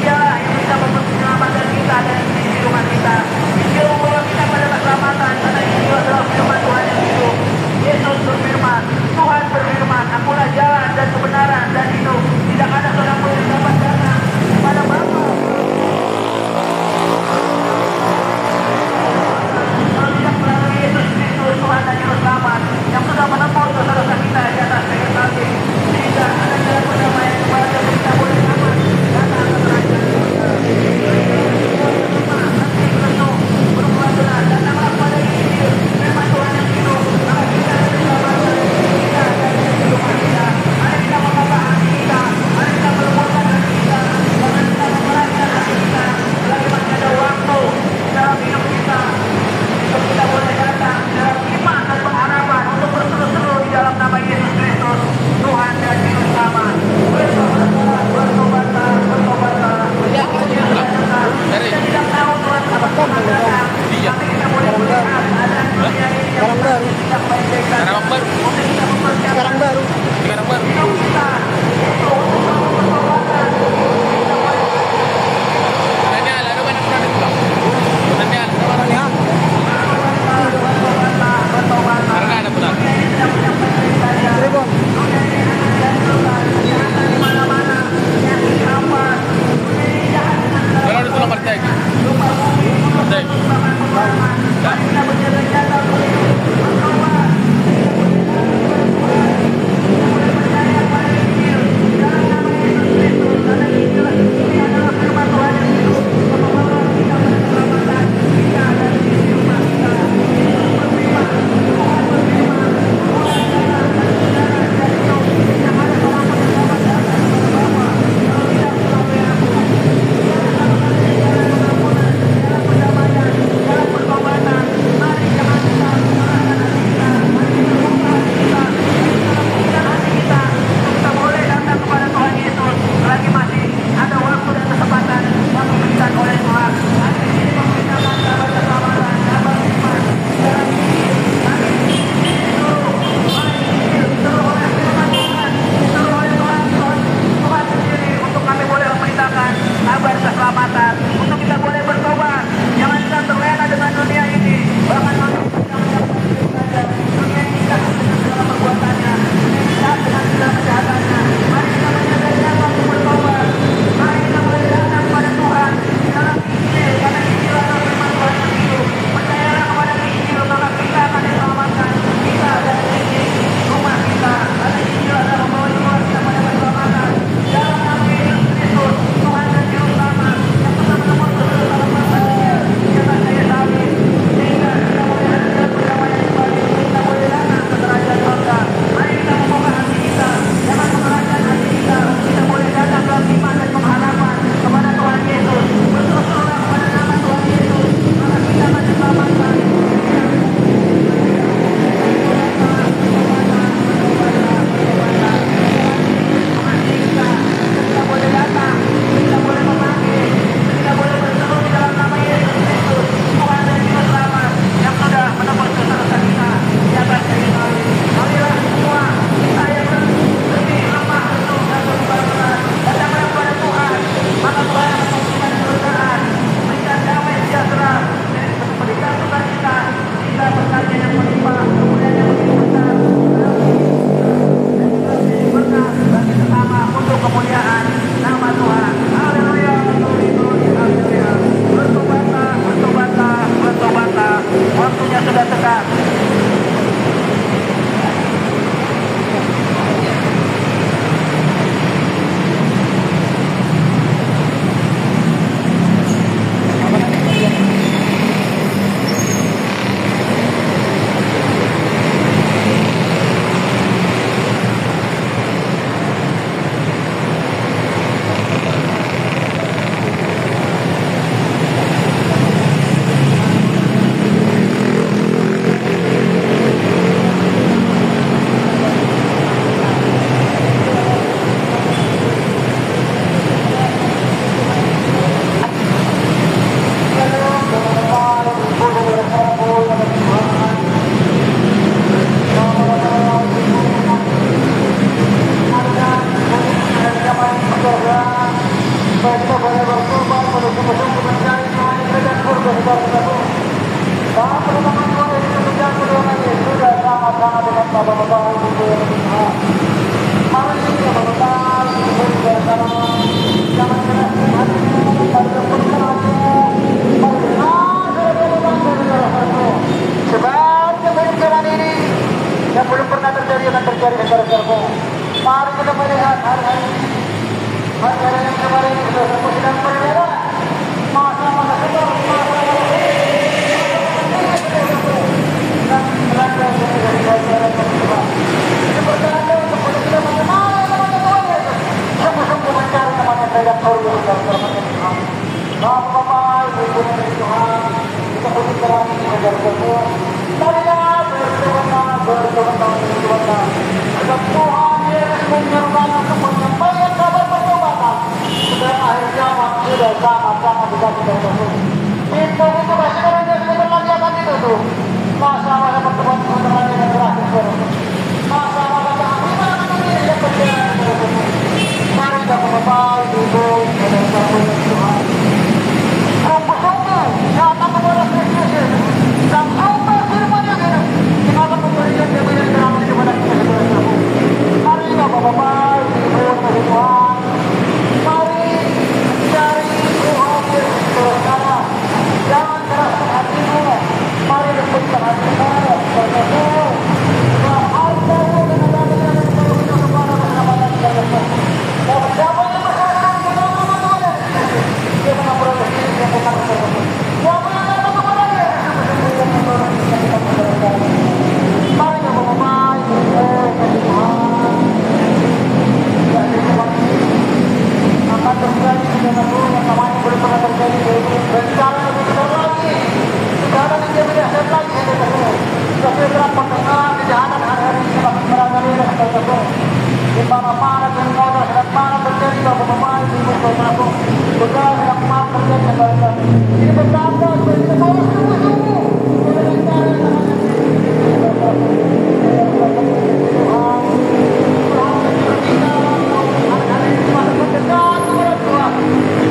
Dialah yang bisa menyelamatkan kita dan isi rumah kita. Injil membawa kita pada keselamatan, karena Injil adalah firman Tuhan yang hidup. Yesus berfirman, Tuhan berfirman, akulah jalan dan kebenaran dan hidup. Tidak ada seorang pun yang dapat datang kepada Bapa kalau tidak melalui Yesus Kristus, Tuhan dan Juru Selamat, yang sudah menembus Mari kita melihat hari-hari ini. Hari-hari yang kemarin sudah sedang berbeda. Masa-masa setor, masa-masa dan Belanda dari jajaran pemerintah. Ini bertanda untuk kita bagaimana teman-teman itu. Sungguh-sungguh mencari teman yang tidak tahu dan Tuhan. Bapak-bapak, ibu-ibu dari Tuhan, kita pun terang ini menjadi semua. Marilah berdoa dengan Tuhan. Agar Tuhan Yesus menyerahkan untuk menyampaikan kabar pertobatan. Supaya akhir zaman sudah sangat-sangat dekat dengan Tuhan. Pintu-pintu masyarakatnya sebentar lagi akan ditutup. Masa-masa pertemuan sebentar lagi akan berakhir. Masa-masa kehancuran akan yang berjalan. Mari bapak-bapak, ibu, saudara-saudara Tuhan. Sungguh-sungguh, datang kepada Kristus Yesus. Dan sungguh firman-Nya itu. Kita akan memberikan jaminan terang kepada kita saudara-saudara. Mari bapak-bapak, ibu, saudara Tuhan. Mari cari Tuhan Yesus saudara. Jangan keraskan hatimu. Mari lembutkan hatimu, saudara-saudara. Dan hartamu dan adanya dan kepada keselamatan saudara-saudara. Dan siapa yang bersalah kepada Tuhan Yesus, dia akan memperoleh diri yang benar saudara-saudara. Siapa yang datang kepada Dia, dia akan memperoleh diri yang benar saudara-saudara. Mari bapak-bapak, ibu, saudara Tuhan. Dan Tuhan akan terjadi saudara-saudara yang namanya belum pernah terjadi, yaitu bencana lebih besar lagi. Bencana yang lebih dahsyat lagi saudara-saudara. Tapi terang pendengar kejahatan hari-hari ini akan merajalela saudara-saudara. Di mana-mana dan kota sedang mana terjadi bapak-bapak, ibu, saudara-saudara. Benar sedang mana terjadi saudara-saudara. Ini bertanda supaya kita tahu sungguh-sungguh. Benar-benar yang namanya Tuhan. Hari-hari ini makin mendekat kepada Tuhan.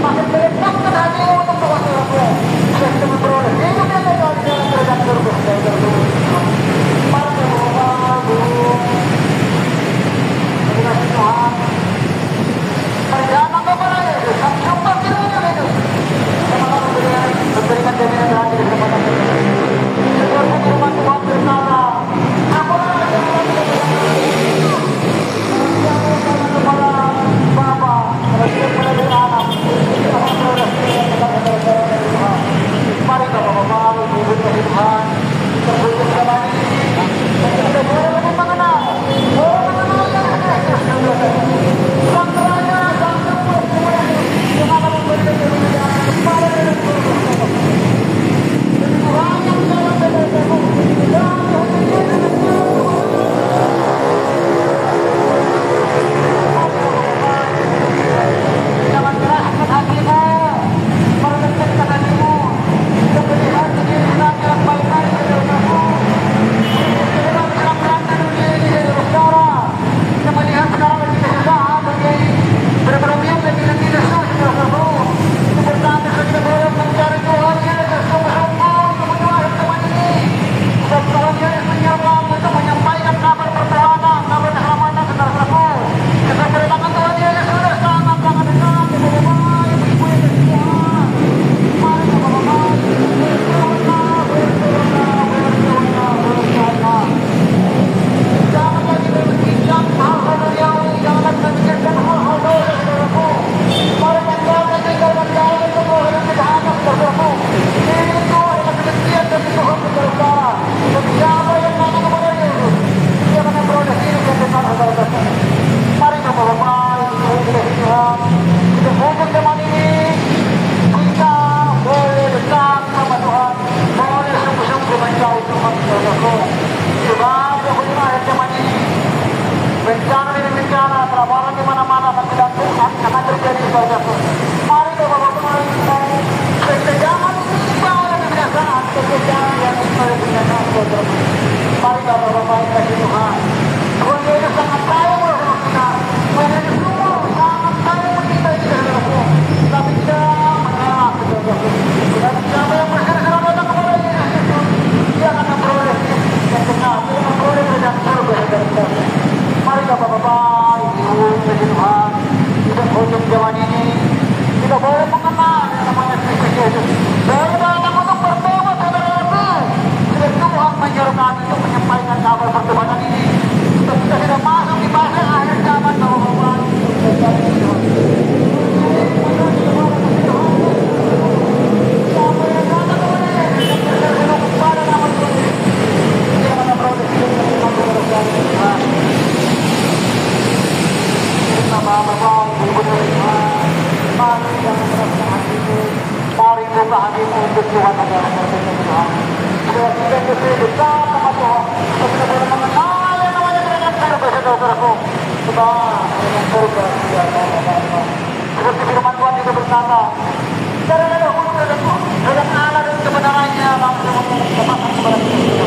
Makin melepaskan hati untuk Tuhan saudara-saudara. Supaya kita memperoleh hidup yang legal di dalam kerajaan surga saudara-saudara. Mari bapak-bapak, ibu. Terima kasih Tuhan. Mari datang kepada Yesus. Kami sumpah firman-Nya itu. Sama-sama memberikan jaminan terhati di kesempatan ini. Sebuah firman Tuhan berkata, apalah yang kepada Bapa, kepada anak, kita memperoleh yang kepada Tuhan. Mari bapak-bapak, ibu-ibu dari Tuhan, terbuka zaman ini. Kita boleh lebih mengenal. Sang Raja, Sang Tuhan, yang akan memberikan kemuliaan kepada Tuhan yang dalam bebas-bebas. Jangan keraskan hatimu, merendahkan hatimu, dan melihat diri lagi yang baik-baik saudara-saudara. Jangan berangkat dunia ini saudara-saudara. Kita melihat sekarang lagi kesusahan, lagi berperang lagi tidak susah saudara. Itu bertanda kita boleh mencari Tuhan Yesus sungguh-sungguh untuk menyuarakan teman ini. Dan Tuhan Yesus menyerang untuk menyampaikan kabar pertolongan, kabar keselamatan saudara-saudara. Kita kedatangan Tuhan Yesus sudah sangat-sangat dekat. Bapak-bapak, ibu-ibu yang dari Tuhan. Mari bapak-bapak, berdoa. Jangan lagi berbincang hal-hal duniawi, jangan lagi memikirkan hal-hal dosa saudaraku. Mari tinggalkan jalan kebohongan kejahatan saudaraku. Itu adalah kebencian dari Tuhan saudara. Dan siapa yang datang kepada Yesus, dia akan memperoleh hidup yang benar saudara-saudara. Mari bapak-bapak, ibu-ibu dari Tuhan, kita hubung zaman ini. Kita boleh dekat sama Tuhan, boleh sungguh-sungguh mencari Tuhan saudaraku. Sebab dahulu akhir zaman ini, bencana demi bencana, kelaparan di mana-mana akan terjadi saudaraku. Mari bapak-bapak, kekejaman ini dibawa oleh kebiasaan, kekejaman yang oleh kebiasaan saudaraku. Mari bapak-bapak yang kasih Tuhan. Tuhan Yesus sangat tahu bersama kita. Tuhan Yesus sangat tahu kita ini saudaraku. Tapi kita mengalah saudaraku. Dan siapa yang bersama datang kepada Yesus, dia akan memperoleh yang benar, dia memperoleh kerajaan surga saudara-saudara. Mari bapak-bapak, ibu, Tuhan, kita hujung zaman ini, kita boleh mengenal yang namanya Kristus Yesus. Saya datang untuk bertobat saudara-saudara. Tuhan menyuruh kami untuk menyampaikan kabar pertobatan ini. Kita sudah masuk di masa Bapak, Ibu dan mari jangan merasa hatimu, mari buka hatimu untuk Tuhan adalah Tuhan. Sudah kita besar sama Tuhan, kita boleh mengenal yang namanya dengan surga, saudara-saudaraku. Sebab dengan surga tidak apa-apa. Seperti firman Tuhan juga berkata, karena dahulu dalam Allah dan kebenarannya langsung menyebabkan kepada kita.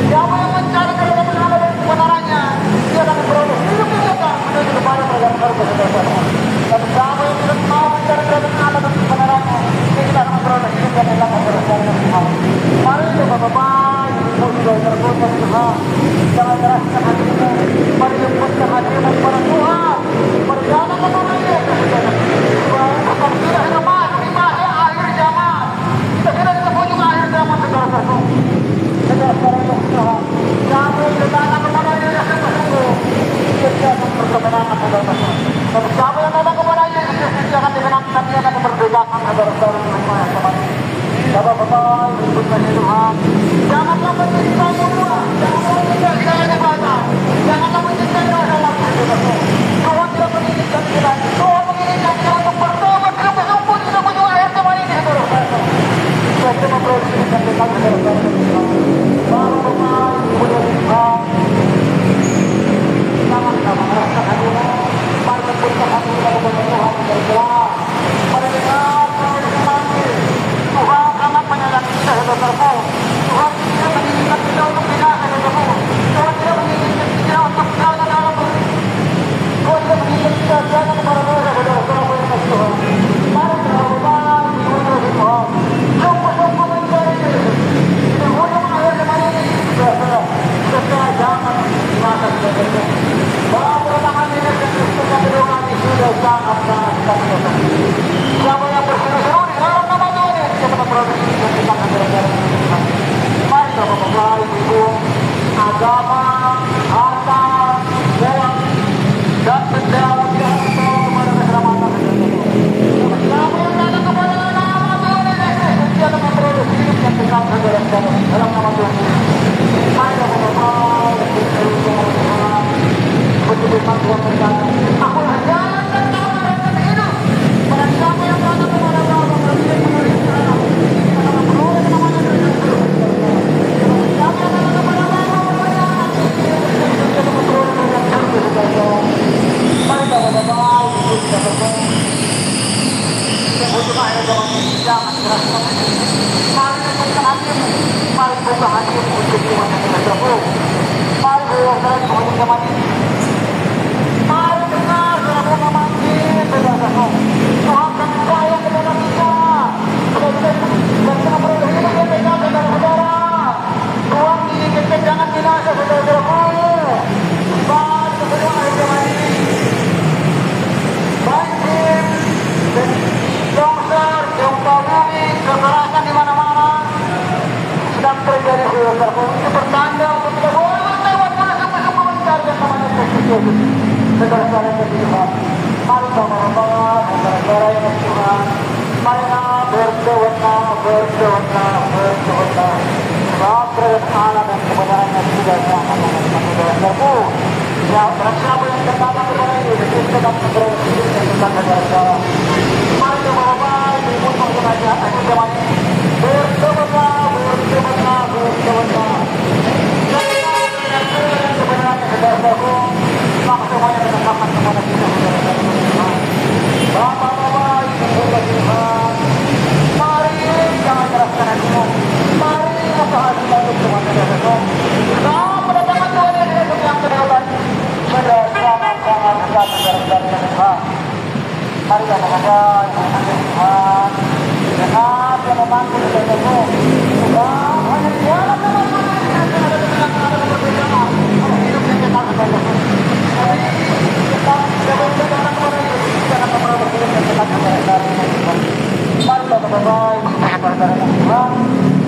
Siapa yang mencari kebenaran Allah dan kebenarannya, dia akan beroleh hidup yang kekal menuju kepada kerajaan surga, saudara-saudara. Dan siapa yang tidak mau mencari kebenaran Allah dan kebenarannya, dia tidak akan beroleh hidup yang kekal menuju kepada Tuhan. Mari kita Bapak, Ibu sudah terbuka Tuhan. Jangan keraskan hatimu, mari lembutkan hatimu kepada Tuhan. Berjalan kepada Dia, saudara. Sudah zaman, akhir zaman. Kita sudah di penghujung akhir zaman, saudara-saudara. Saudara-saudara yang Tuhan, kami datang kepada Dia yang sungguh-sungguh. Dia akan berkemenangan, saudara-saudara. Dan siapa yang datang kepada Yesus, dia akan dimenangkan, dia akan memerdekakan, saudara-saudara yang teman. Bapak-bapak, Ibu Tuhan, janganlah mencintai semua, janganlah mencintai ibadah, janganlah mencintai dalam hidup. Tuhan tidak menginginkan kita, Tuhan menginginkan kita untuk bertobat sungguh-sungguh di penghujung akhir zaman ini, saudara-saudara. Kita memproduksi dan kita saudara-saudara. Bapak-bapak, Ibu Tuhan, janganlah merasa hatimu, mari mencintai hatimu kepada Tuhan berdoa. Mari dengar Tuhan sangat menyayangi kita, saudara-saudara. Tuhan tidak menginginkan kita untuk binasa, saudara-saudara. Tuhan tidak menginginkan kita untuk jalan dalam Tuhan tidak menginginkan kita jalan kepada dosa, saudara-saudara. Tuhan, mari Bapak, Ibu Tuhan, sungguh-sungguh mencari Yesus. Di ujung akhir zaman ini, saudara-saudara, setelah zaman binasa, saudara-saudara. Bapak tangan Yesus Kristus yang berdoa ini sudah sangat-sangat kita, saudara. Siapa yang berseru-seru di dalam nama Tuhan, kita memproduksi dan kita akan belajar. Mari Bapak-bapak, Ibu, agama, harta, uang, dan benda yang membawa kepada keselamatan. Siapa yang datang kepada nama Tuhan Yesus, dia akan memproduksi hidup yang kekal dalam nama Tuhan. Mari Bapak-bapak, Ibu, berfirman Tuhan berkata, akulah jalan dan kebenaran dan hidup. Pada siapa yang datang kepada Bapa, berarti menerima akan memperoleh namanya dari surga. Siapa yang datang kepada Bapa, berarti dia akan memperoleh dari surga. Mari Bapak-bapak, Ibu kita berdoa. Untuk akhir zaman ini jangan keras kepala. Mari buka hatimu, mari buka hatimu untuk Tuhan yang kita berdoa. Mari berdoa di penghujung zaman ini. Mari dengar suara memanggil, saudara-saudara. Tuhan kami sayang kepada kita. Dan kita beroleh hidup yang kekal, saudara-saudara. Tuhan menginginkan jangan binasa, saudara-saudaraku. Mari berdoa akhir zaman ini. Banjir dan longsor, gempa bumi, kekerasan di mana-mana sedang terjadi, saudara-saudaraku. Itu pertanda untuk kita boleh lewat sungguh-sungguh mencari yang namanya Kristus Yesus. Saudara-saudara yang Tuhan, mari Bapak-bapak, saudara-saudara yang Tuhan, marilah berdoa. Sebab kerajaan Allah dan kebenarannya sudah sangat saudara-saudaraku. Ya, siapa yang datang kepada Yesus, kita akan memperoleh hidup yang kekal, saudara-saudara. Mari Bapak-bapak, Ibu mengenai akhir zaman ini, berdoa. Kebenarannya saudara-saudaraku, maka semuanya ditambahkan kepada kita, saudara-saudara. Bapak-bapak, Ibu Tuhan, mari jangan keraskan hatimu, mari buka hati untuk Tuhan, saudara-saudara. Dalam kedatangan Tuhan Yesus yang kedua sudah sangat-sangat dekat, saudara-saudara. Mari Bapak-bapak, Ibu Tuhan, dengan yang membantu saudara-saudaraku, Tuhan hanya dialah nama Tuhan yang ada di tengah-tengah perbedaan. Hidup yang kita saudara-saudara. Jadi kita tidak datang kepada Yesus, kita akan memperoleh hidup yang kita saudara-saudara. Mari Bapak-bapak, Ibu saudara-saudara Tuhan,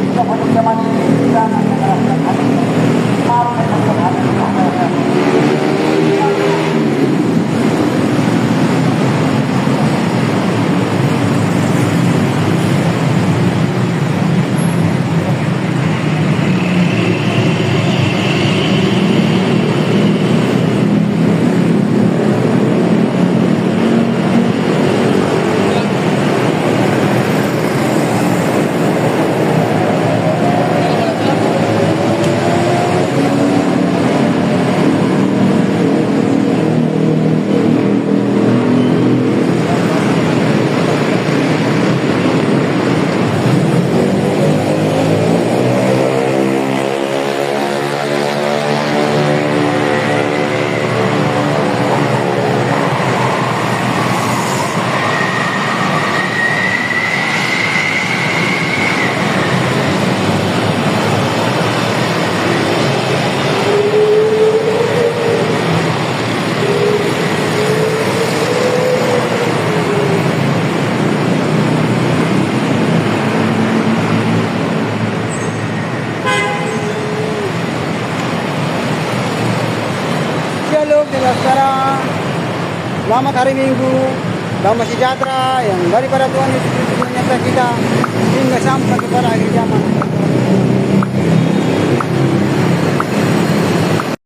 kita hidup zaman ini jangan mengeraskan hati. Mari mengeraskan hati saudara-saudara. Selamat hari Minggu, damai sejahtera yang daripada Tuhan Yesus Kristus menyertai kita hingga sampai kepada akhir zaman.